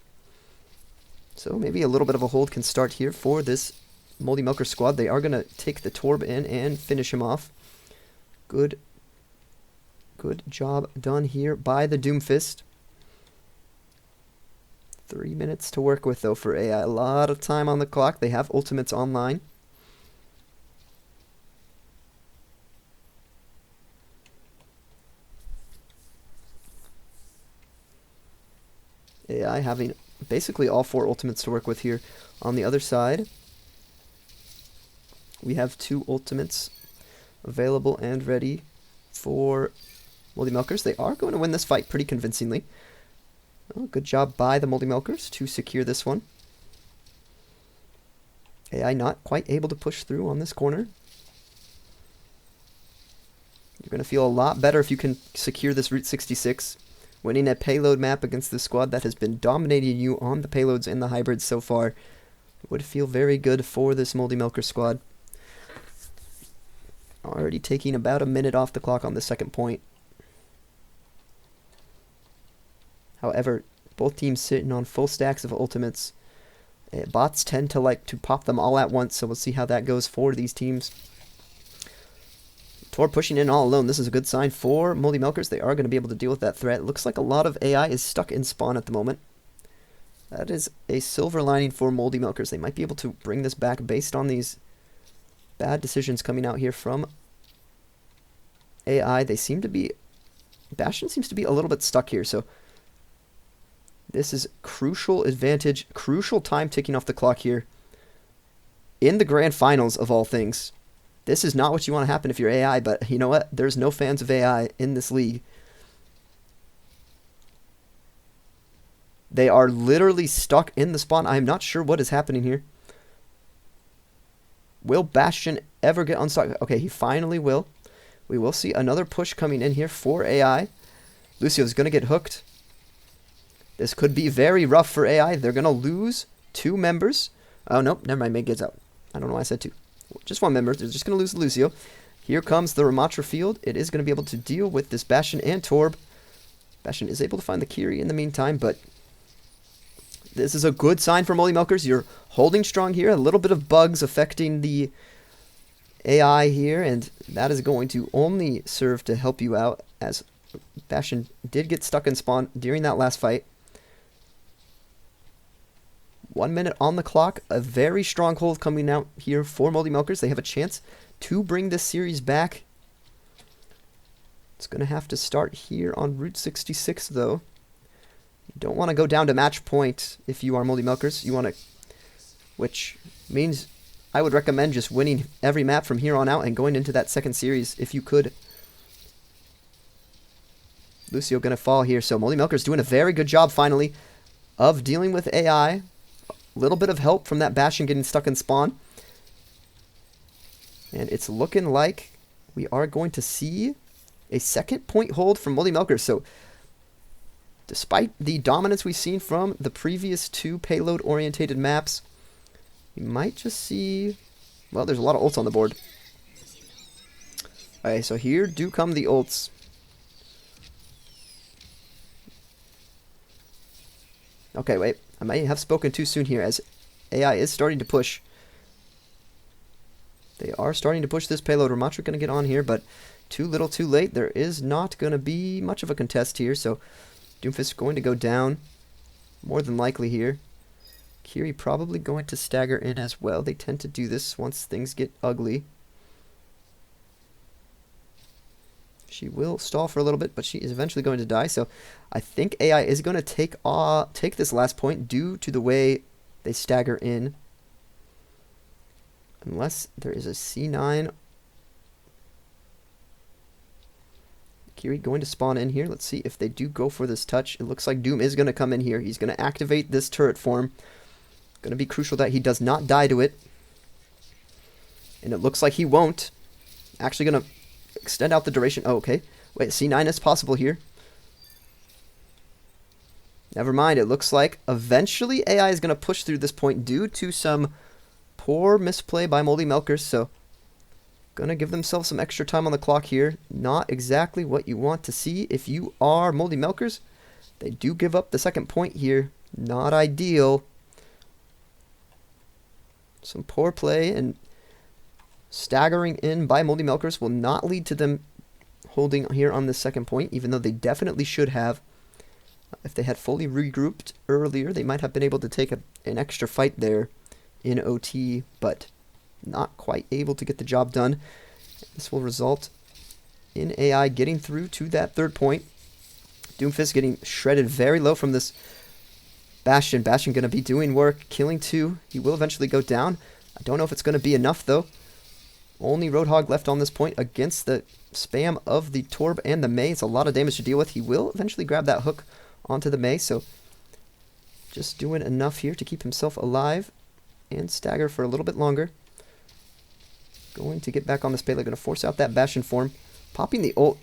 So maybe a little bit of a hold can start here for this Moldy Milker squad. They are going to take the Torb in and finish him off. Good job done here by the Doomfist. 3 minutes to work with, though, for AI. A lot of time on the clock. They have ultimates online. AI having basically all 4 ultimates to work with here. On the other side, we have 2 ultimates available and ready for Moldy Milkers. They are going to win this fight pretty convincingly. Oh, good job by the Moldy Milkers to secure this one. AI not quite able to push through on this corner. You're going to feel a lot better if you can secure this Route 66. Winning a payload map against the squad that has been dominating you on the payloads and the hybrids so far would feel very good for this Moldy Milker squad. Already taking about a minute off the clock on the second point. However, both teams sitting on full stacks of ultimates. Bots tend to like to pop them all at once, so we'll see how that goes for these teams. Tor pushing in all alone. This is a good sign for Moldy Milkers. They are going to be able to deal with that threat. It looks like a lot of AI is stuck in spawn at the moment. That is a silver lining for Moldy Milkers. They might be able to bring this back based on these bad decisions coming out here from AI. They seem to be... Bastion seems to be a little bit stuck here, so... This is crucial advantage, crucial time ticking off the clock here. In the grand finals of all things. This is not what you want to happen if you're AI, but you know what? There's no fans of AI in this league. They are literally stuck in the spawn. I'm not sure what is happening here. Will Bastion ever get unstuck? Okay, he finally will. We will see another push coming in here for AI. Lucio's going to get hooked. This could be very rough for AI. They're going to lose 2 members. Oh, nope. Never mind. Meg gets out. I don't know why I said 2. Just 1 member. They're just going to lose Lucio. Here comes the Ramatra field. It is going to be able to deal with this Bastion and Torb. Bastion is able to find the Kiri in the meantime, but this is a good sign for Moldy Milkers. You're holding strong here. A little bit of bugs affecting the AI here, and that is going to only serve to help you out, as Bastion did get stuck in spawn during that last fight. 1 minute on the clock. A very strong hold coming out here for Moldy Milkers. They have a chance to bring this series back. It's going to have to start here on Route 66, though. You don't want to go down to match point if you are Moldy Milkers. You want to... Which means I would recommend just winning every map from here on out and going into that second series if you could. Lucio going to fall here. So Moldy Milkers doing a very good job, finally, of dealing with AI. Little bit of help from that Bastion getting stuck in spawn. And it's looking like we are going to see a second point hold from Moldy Milkers. So despite the dominance we've seen from the previous 2 payload-orientated maps, we might just see... Well, there's a lot of ults on the board. Alright, so here do come the ults. Okay, wait. I might have spoken too soon here, as AI is starting to push. They are starting to push this payload. Ramatra going to get on here, but too little too late. There is not going to be much of a contest here, so Doomfist going to go down. More than likely here. Kiri probably going to stagger in as well. They tend to do this once things get ugly. She will stall for a little bit, but she is eventually going to die. So I think AI is going to take this last point due to the way they stagger in. Unless there is a C9. Kiri going to spawn in here. Let's see if they do go for this touch. It looks like Doom is going to come in here. He's going to activate this turret form. Going to be crucial that he does not die to it. And it looks like he won't. Actually going to extend out the duration. Oh, okay. Wait, C9 is possible here. Never mind. It looks like eventually AI is going to push through this point due to some poor misplay by Moldy Milkers. So, going to give themselves some extra time on the clock here. Not exactly what you want to see if you are Moldy Milkers. They do give up the second point here. Not ideal. Some poor play and staggering in by Moldy Milkers will not lead to them holding here on the second point, even though they definitely should have. If they had fully regrouped earlier, they might have been able to take an extra fight there in OT, but not quite able to get the job done. This will result in AI getting through to that third point. Doomfist getting shredded very low from this Bastion. Bastion going to be doing work, killing 2. He will eventually go down. I don't know if it's going to be enough, though. Only Roadhog left on this point against the spam of the Torb and the Mei. It's a lot of damage to deal with. He will eventually grab that hook onto the Mei, so just doing enough here to keep himself alive and stagger for a little bit longer. Going to get back on this payload, going to force out that Bastion form. Popping the ult,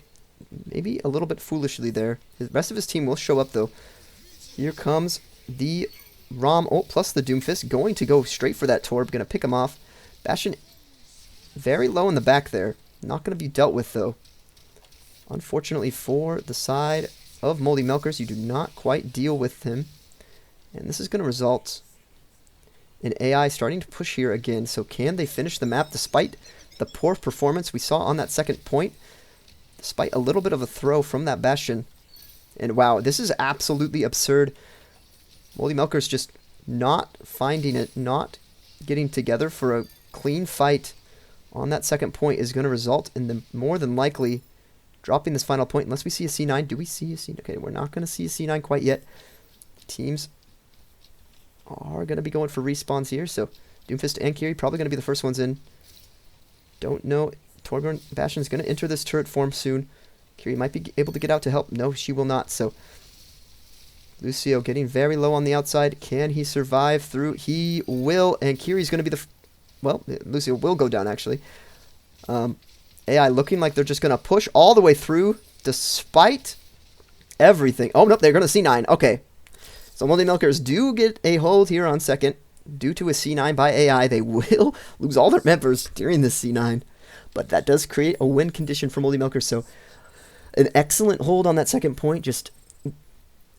maybe a little bit foolishly there. The rest of his team will show up, though. Here comes the Rom ult plus the Doomfist, going to go straight for that Torb, going to pick him off. Bastion very low in the back there. Not going to be dealt with, though. Unfortunately for the side of Moldy Milkers, you do not quite deal with him. And this is going to result in AI starting to push here again. So can they finish the map despite the poor performance we saw on that second point? Despite a little bit of a throw from that Bastion. And wow, this is absolutely absurd. Moldy Milkers just not finding it, not getting together for a clean fight on that second point is going to result in them more than likely dropping this final point. Unless we see a C9. Do we see a C9? Okay, we're not going to see a C9 quite yet. Teams are going to be going for respawns here. So Doomfist and Kiri probably going to be the first ones in. Don't know. Torbjorn Bastion is going to enter this turret form soon. Kiri might be able to get out to help. No, she will not. So Lucio getting very low on the outside. Can he survive through? He will. And Kiri's going to be the... Well, Lucio will go down, actually. AI looking like they're just going to push all the way through despite everything. Oh, nope, they're going to C9. Okay. So Moldy Milkers do get a hold here on second. Due to a C9 by AI, they will lose all their members during this C9. But that does create a win condition for Moldy Milkers. So an excellent hold on that second point. Just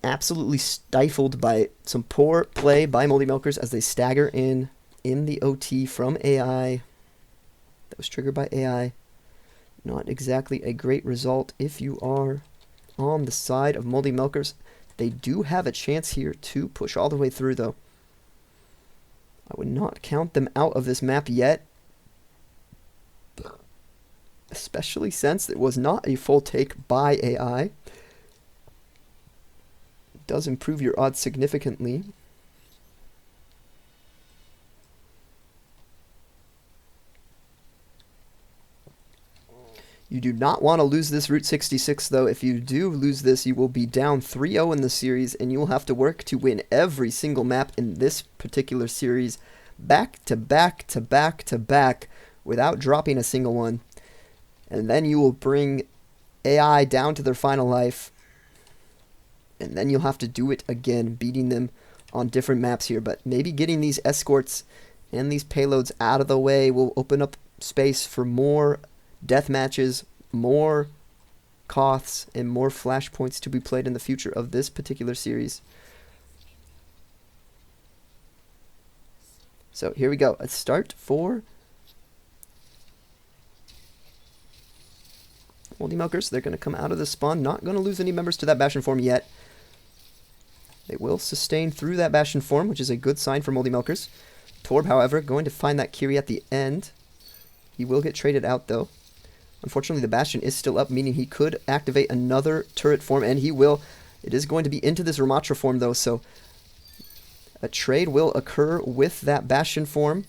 absolutely stifled by some poor play by Moldy Milkers as they stagger in the OT from AI. That was triggered by AI. Not exactly a great result if you are on the side of Moldy Milkers. They do have a chance here to push all the way through, though. I would not count them out of this map yet. Especially since it was not a full take by AI. It does improve your odds significantly. You do not want to lose this Route 66, though. If you do lose this, you will be down 3-0 in the series, and you will have to work to win every single map in this particular series back to back to back to back without dropping a single one. And then you will bring AI down to their final life, and then you'll have to do it again, beating them on different maps here. But maybe getting these escorts and these payloads out of the way will open up space for more death matches, more Koths, and more flashpoints to be played in the future of this particular series. So here we go. A start for Moldy Milkers. They're going to come out of the spawn. Not going to lose any members to that Bastion form yet. They will sustain through that Bastion form, which is a good sign for Moldy Milkers. Torb, however, going to find that Kiri at the end. He will get traded out, though. Unfortunately, the Bastion is still up, meaning he could activate another turret form, and he will. It is going to be into this Ramatra form, though, so a trade will occur with that Bastion form.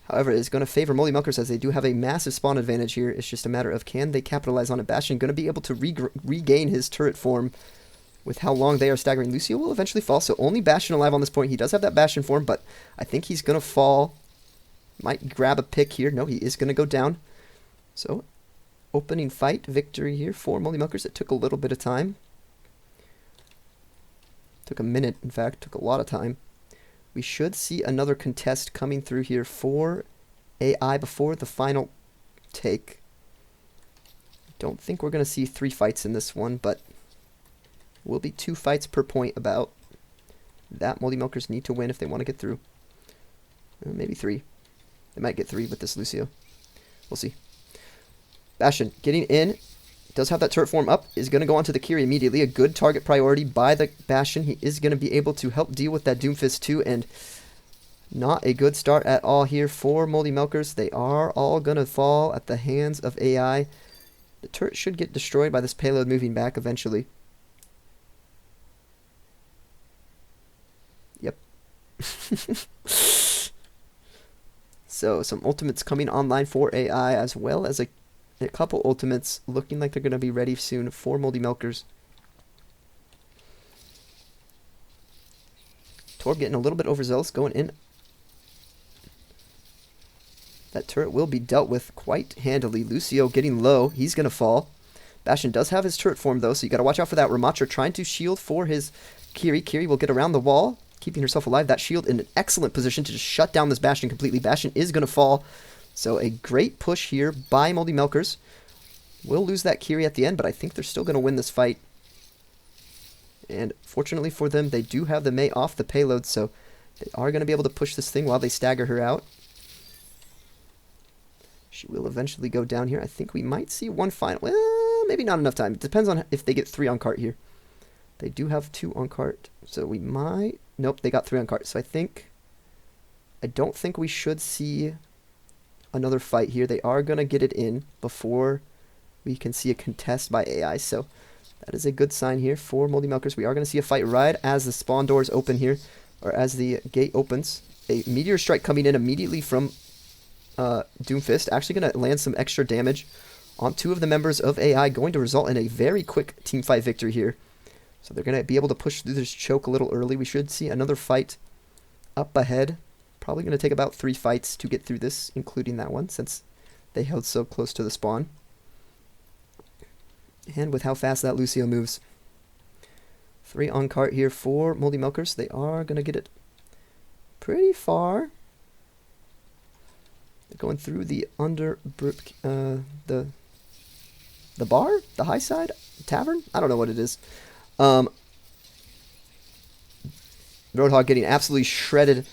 However, it's going to favor Moldy Milkers as they do have a massive spawn advantage here. It's just a matter of can they capitalize on it. Bastion going to be able to regain his turret form with how long they are staggering. Lucio will eventually fall, so only Bastion alive on this point. He does have that Bastion form, but I think he's going to fall. Might grab a pick here. No, he is going to go down. So, opening fight victory here for Moldy Milkers. It took a little bit of time. Took a minute, in fact. Took a lot of time. We should see another contest coming through here for AI before the final take. Don't think we're going to see 3 fights in this one, but will be 2 fights per point about. That Moldy Milkers need to win if they want to get through. Maybe 3. They might get 3 with this Lucio. We'll see. Bastion getting in. Does have that turret form up. Is going to go onto the Kiri immediately. A good target priority by the Bastion. He is going to be able to help deal with that Doomfist too. And not a good start at all here for Moldy Milkers. They are all going to fall at the hands of AI. The turret should get destroyed by this payload moving back eventually. Yep. So, some ultimates coming online for AI, as well as a couple ultimates looking like they're going to be ready soon for Moldy Milkers. Torb getting a little bit overzealous, going in. That turret will be dealt with quite handily. Lucio getting low. He's going to fall. Bastion does have his turret form, though, so you got to watch out for that. Ramatra trying to shield for his Kiri. Kiri will get around the wall, keeping herself alive. That shield in an excellent position to just shut down this Bastion completely. Bastion is going to fall. So a great push here by Moldy Milkers. Will lose that Kiri at the end, but I think they're still going to win this fight. And fortunately for them, they do have the Mei off the payload, so they are going to be able to push this thing while they stagger her out. She will eventually go down here. I think we might see one final. Well, maybe not enough time. It depends on if they get 3 on cart here. They do have 2 on cart, so we might... Nope, they got 3 on cart. So I don't think we should see another fight here. They are going to get it in before we can see a contest by AI. So that is a good sign here for Moldy Milkers. We are going to see a fight right as the spawn doors open here, or as the gate opens. A meteor strike coming in immediately from Doomfist. Actually going to land some extra damage on 2 of the members of AI, going to result in a very quick teamfight victory here. So they're going to be able to push through this choke a little early. We should see another fight up ahead. Probably going to take about 3 fights to get through this, including that one, since they held so close to the spawn. And with how fast that Lucio moves. 3 on cart here for Moldy Milkers. They are going to get it pretty far. They're going through the the bar? The high side? Tavern? I don't know what it is. Roadhog getting absolutely shredded.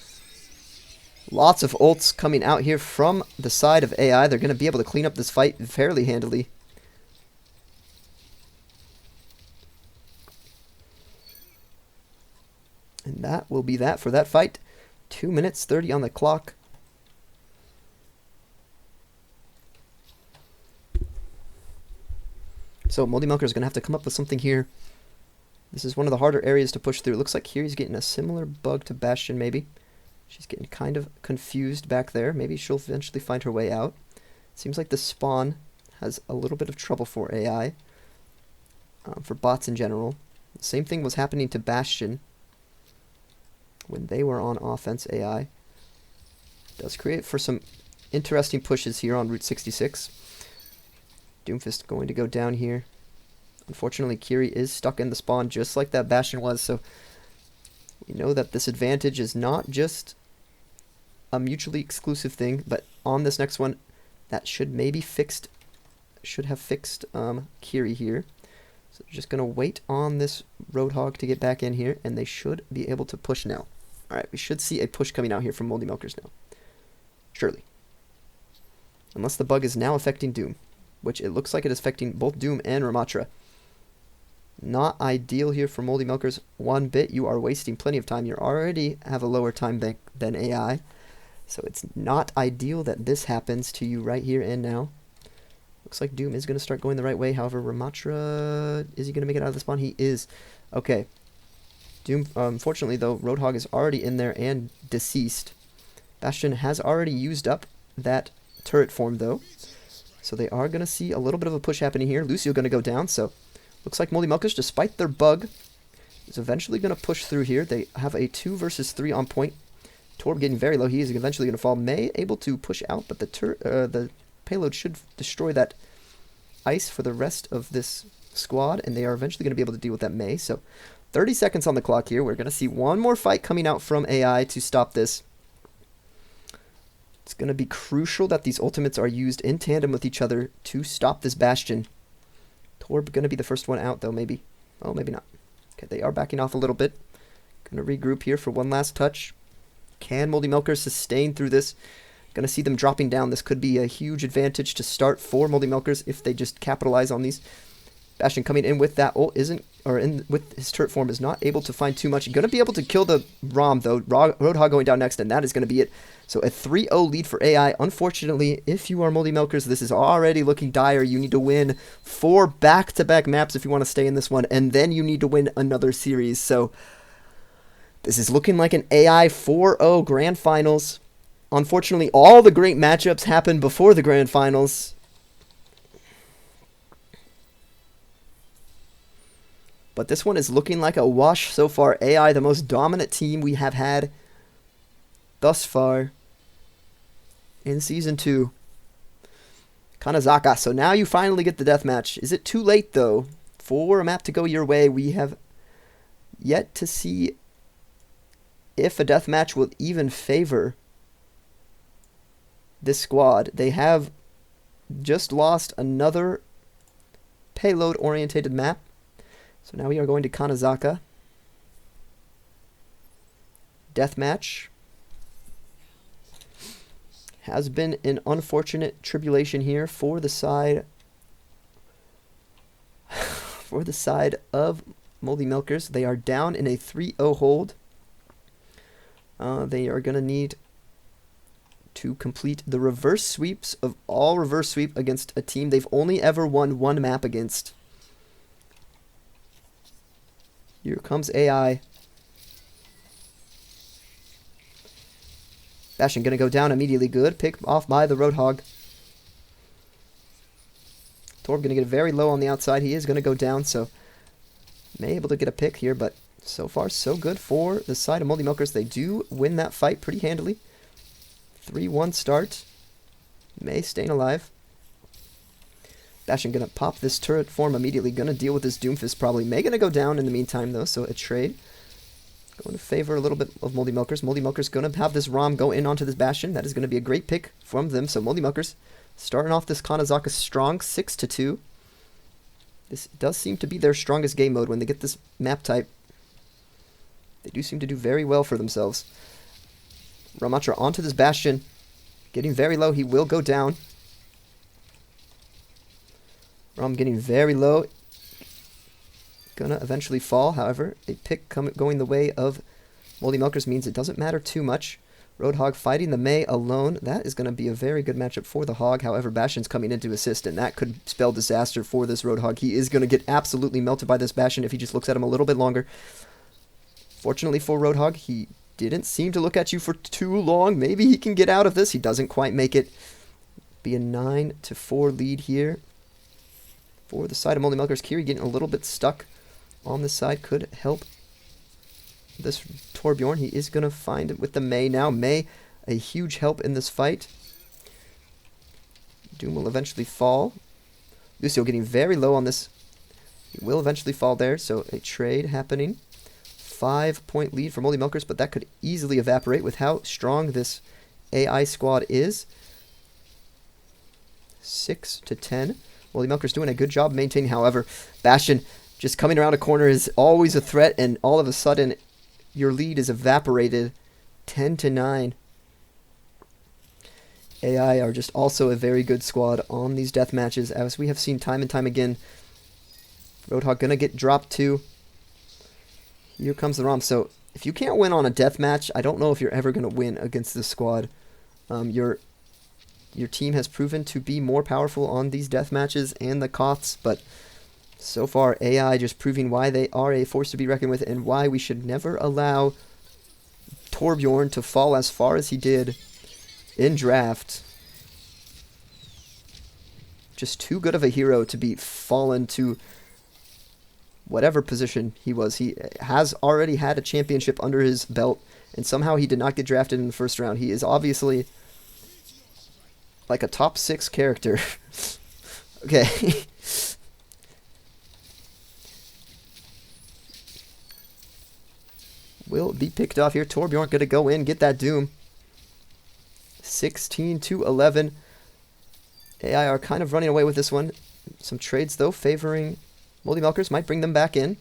Lots of ults coming out here from the side of AI. They're going to be able to clean up this fight fairly handily. And that will be that for that fight. 2 minutes 30 on the clock. So Moldy Milker is going to have to come up with something here. This is one of the harder areas to push through. It looks like Kiri's getting a similar bug to Bastion, maybe. She's getting kind of confused back there. Maybe she'll eventually find her way out. Seems like the spawn has a little bit of trouble for AI. For bots in general. The same thing was happening to Bastion when they were on offense. AI does create for some interesting pushes here on Route 66. Doomfist going to go down here. Unfortunately, Kiri is stuck in the spawn just like that Bastion was, so we know that this advantage is not just a mutually exclusive thing, but on this next one, that should maybe have fixed Kiri here. So they're just going to wait on this Roadhog to get back in here, and they should be able to push now. Alright, we should see a push coming out here from Moldy Milkers now. Surely. Unless the bug is now affecting Doom, which it looks like it is affecting both Doom and Ramatra. Not ideal here for Moldy Milkers one bit. You are wasting plenty of time. You already have a lower time bank than AI. So it's not ideal that this happens to you right here and now. Looks like Doom is going to start going the right way. However, Ramatra, is he going to make it out of the spawn? He is. Okay. Doom, unfortunately though, Roadhog is already in there and deceased. Bastion has already used up that turret form though. So they are going to see a little bit of a push happening here. Lucio going to go down, so looks like Moldy Milkers, despite their bug, is eventually going to push through here. They have a 2 versus 3 on point. Torb getting very low. He is eventually going to fall. May able to push out, but the payload should destroy that ice for the rest of this squad, and they are eventually going to be able to deal with that May. So 30 seconds on the clock here. We're going to see one more fight coming out from AI to stop this. It's going to be crucial that these ultimates are used in tandem with each other to stop this Bastion. Torb going to be the first one out, though, maybe. Oh, maybe not. Okay, they are backing off a little bit. Going to regroup here for one last touch. Can Moldy Milkers sustain through this? Going to see them dropping down. This could be a huge advantage to start for Moldy Milkers if they just capitalize on these. Bastion coming in with that ult with his turret form is not able to find too much. Going to be able to kill the Rom, though. Roadhog going down next, and that is going to be it. So a 3-0 lead for AI. Unfortunately, if you are Moldy Milkers, this is already looking dire. You need to win 4 back-to-back maps if you want to stay in this one, and then you need to win another series. So this is looking like an AI 4-0 Grand Finals. Unfortunately, all the great matchups happened before the Grand Finals. But this one is looking like a wash so far. AI, the most dominant team we have had thus far in Season 2. Kanazaka. So now you finally get the deathmatch. Is it too late, though, for a map to go your way? We have yet to see if a deathmatch will even favor this squad. They have just lost another payload-orientated map. So now we are going to Kanazaka. Deathmatch. Has been an unfortunate tribulation here for the side of Moldy Milkers. They are down in a 3-0 hold. They are going to need to complete the reverse sweeps of all reverse sweep against a team they've only ever won one map against. Here comes AI. Bastion going to go down immediately. Good pick off by the Roadhog. Torb going to get very low on the outside. He is going to go down, so may able to get a pick here, but so far so good for the side of Moldy Milkers. They do win that fight pretty handily. 3-1 start. May staying alive. Bastion going to pop this turret form immediately. Going to deal with this Doomfist probably. May going to go down in the meantime, though, so a trade. Going to favor a little bit of Moldy Milkers. Moldy Milkers going to have this Rom go in onto this Bastion. That is going to be a great pick from them. So Moldy Milkers starting off this Kanazaka strong, 6-2. This does seem to be their strongest game mode when they get this map type. They do seem to do very well for themselves. Ramatra onto this Bastion. Getting very low. He will go down. Rom getting very low. Gonna eventually fall. However, a pick going the way of Moldy Milkers means it doesn't matter too much. Roadhog fighting the May alone. That is going to be a very good matchup for the Hog. However, Bastion's coming in to assist, and that could spell disaster for this Roadhog. He is going to get absolutely melted by this Bastion if he just looks at him a little bit longer. Fortunately for Roadhog, he didn't seem to look at you for too long. Maybe he can get out of this. He doesn't quite make it. Be a 9-4 lead here for the side of Moldy Milkers. Kiri getting a little bit stuck on this side could help this Torbjorn. He is going to find it with the May now. May, a huge help in this fight. Doom will eventually fall. Lucio getting very low on this. He will eventually fall there, so a trade happening. 5-point lead for Moldy Milkers, but that could easily evaporate with how strong this AI squad is. 6-10. Moldy Milkers doing a good job maintaining. However, Bastion just coming around a corner is always a threat, and all of a sudden, your lead is evaporated. 10-9. AI are just also a very good squad on these death matches, as we have seen time and time again. Roadhog gonna get dropped too. Here comes the Rom. So if you can't win on a death match, I don't know if you're ever gonna win against this squad. Your team has proven to be more powerful on these death matches and the Koths, but so far AI just proving why they are a force to be reckoned with and why we should never allow Torbjorn to fall as far as he did in draft. Just too good of a hero to be fallen to whatever position he was. He has already had a championship under his belt, and somehow he did not get drafted in the first round. He is obviously like a top 6 character. Okay. Will be picked off here. Torbjorn going to go in, get that Doom. 16-11. AI are kind of running away with this one. Some trades, though, favoring Moldy Milkers. Might bring them back in.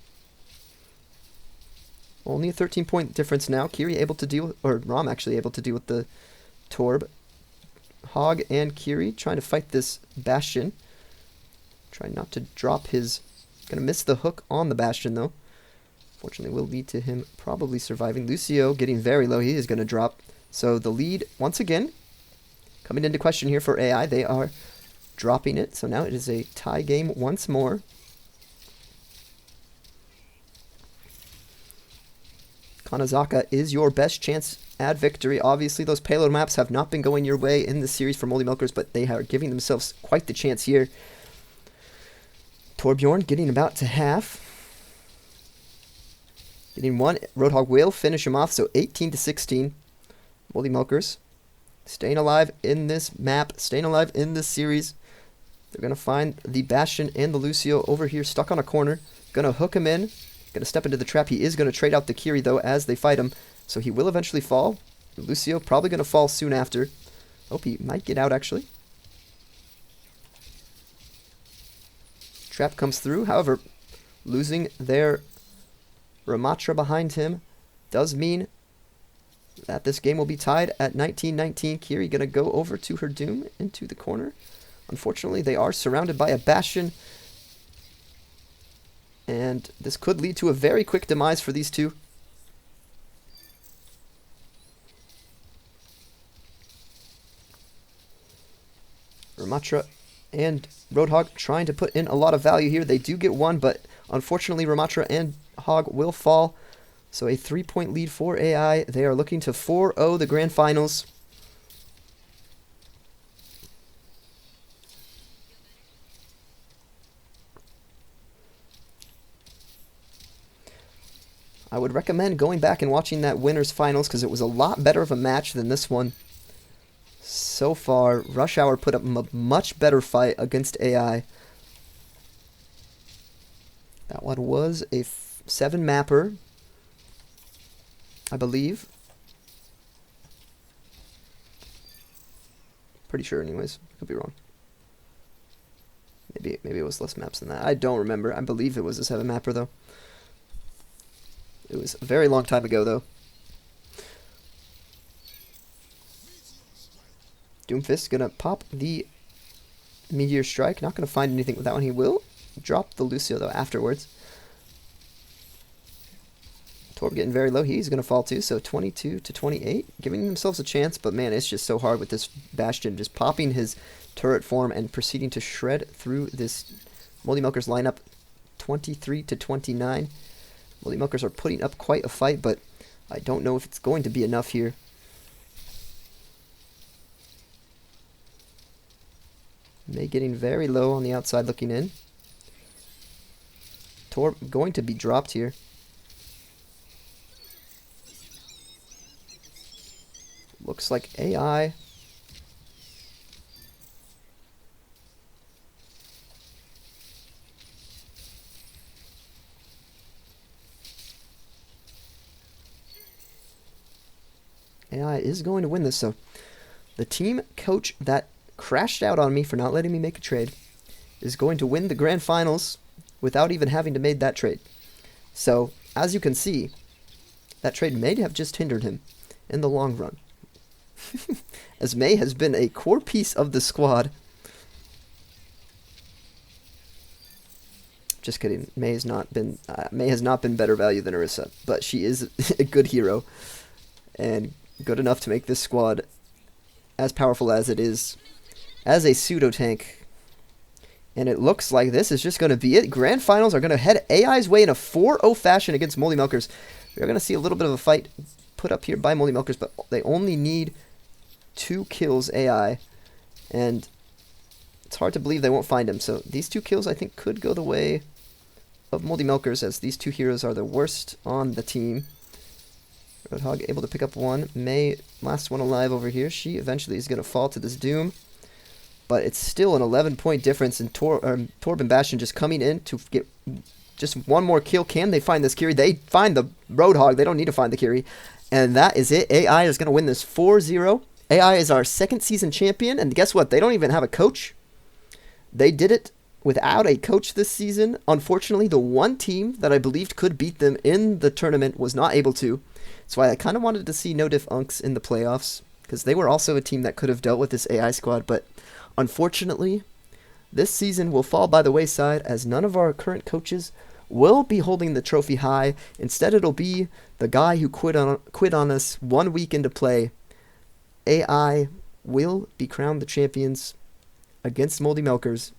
Only a 13-point difference now. Kiri able to deal, or Rom actually able to deal with the Torb. Hog and Kiri trying to fight this Bastion. Trying not to drop his... Going to miss the hook on the Bastion, though. Fortunately, will lead to him probably surviving. Lucio getting very low. He is going to drop. So the lead, once again, coming into question here for AI. They are dropping it. So now it is a tie game once more. Kanazaka is your best chance at victory. Obviously, those payload maps have not been going your way in this series for Moldy Milkers, but they are giving themselves quite the chance here. Torbjorn getting about to half. Getting one. Roadhog will finish him off, so 18-16. Moldy Milkers staying alive in this map, staying alive in this series. They're going to find the Bastion and the Lucio over here stuck on a corner. Going to hook him in. Going to step into the trap. He is going to trade out the Kiri, though, as they fight him. So he will eventually fall. Lucio probably going to fall soon after. Hope he might get out, actually. Trap comes through. However, losing their Ramatra behind him does mean that this game will be tied at 19-19. Kiri going to go over to her Doom into the corner. Unfortunately, they are surrounded by a Bastion. And this could lead to a very quick demise for these two. Ramatra and Roadhog trying to put in a lot of value here. They do get one, but unfortunately Ramatra and Hog will fall. So a 3-point lead for AI. They are looking to 4-0 the grand finals. I would recommend going back and watching that winners finals because it was a lot better of a match than this one. So far, Rush Hour put up a much better fight against AI. That one was a 7-mapper, I believe. Pretty sure, anyways. Could be wrong. Maybe it was less maps than that. I don't remember. I believe it was a 7-mapper, though. It was a very long time ago, though. Doomfist gonna pop the Meteor Strike. Not gonna find anything with that one. He will drop the Lucio, though, afterwards. Torb getting very low. He's gonna fall, too. So 22-28. Giving themselves a chance, but, man, it's just so hard with this Bastion. Just popping his turret form and proceeding to shred through this Moldy Milkers lineup. 23-29. Moldy Milkers are putting up quite a fight, but I don't know if it's going to be enough here. May getting very low on the outside looking in. Torb going to be dropped here. Looks like AI. AI is going to win this, so the team coach that crashed out on me for not letting me make a trade is going to win the grand finals without even having to make that trade. So, as you can see, that trade may have just hindered him in the long run. As May has been a core piece of the squad. Just kidding. May has not been better value than Orisa, but she is a good hero and good enough to make this squad as powerful as it is as a pseudo tank. And it looks like this is just going to be it. Grand finals are going to head AI's way in a 4-0 fashion against Moldy Milkers. We're going to see a little bit of a fight put up here by Moldy Milkers, but they only need 2 kills, AI, and it's hard to believe they won't find him. So these 2 kills, I think, could go the way of Moldy Milkers, as these two heroes are the worst on the team. Roadhog able to pick up one. May, last one alive over here. She eventually is going to fall to this doom. But it's still an 11-point difference, and Torb and Bastion just coming in to get just one more kill. Can they find this Kiri? They find the Roadhog. They don't need to find the Kiri. And that is it. AI is going to win this 4-0. AI is our second season champion, and guess what? They don't even have a coach. They did it without a coach this season. Unfortunately, the one team that I believed could beat them in the tournament was not able to. That's why I kind of wanted to see No Diff Unks in the playoffs, because they were also a team that could have dealt with this AI squad, but unfortunately, this season will fall by the wayside as none of our current coaches will be holding the trophy high. Instead, it'll be the guy who quit on us 1 week into play. AI will be crowned the champions against Moldy Milkers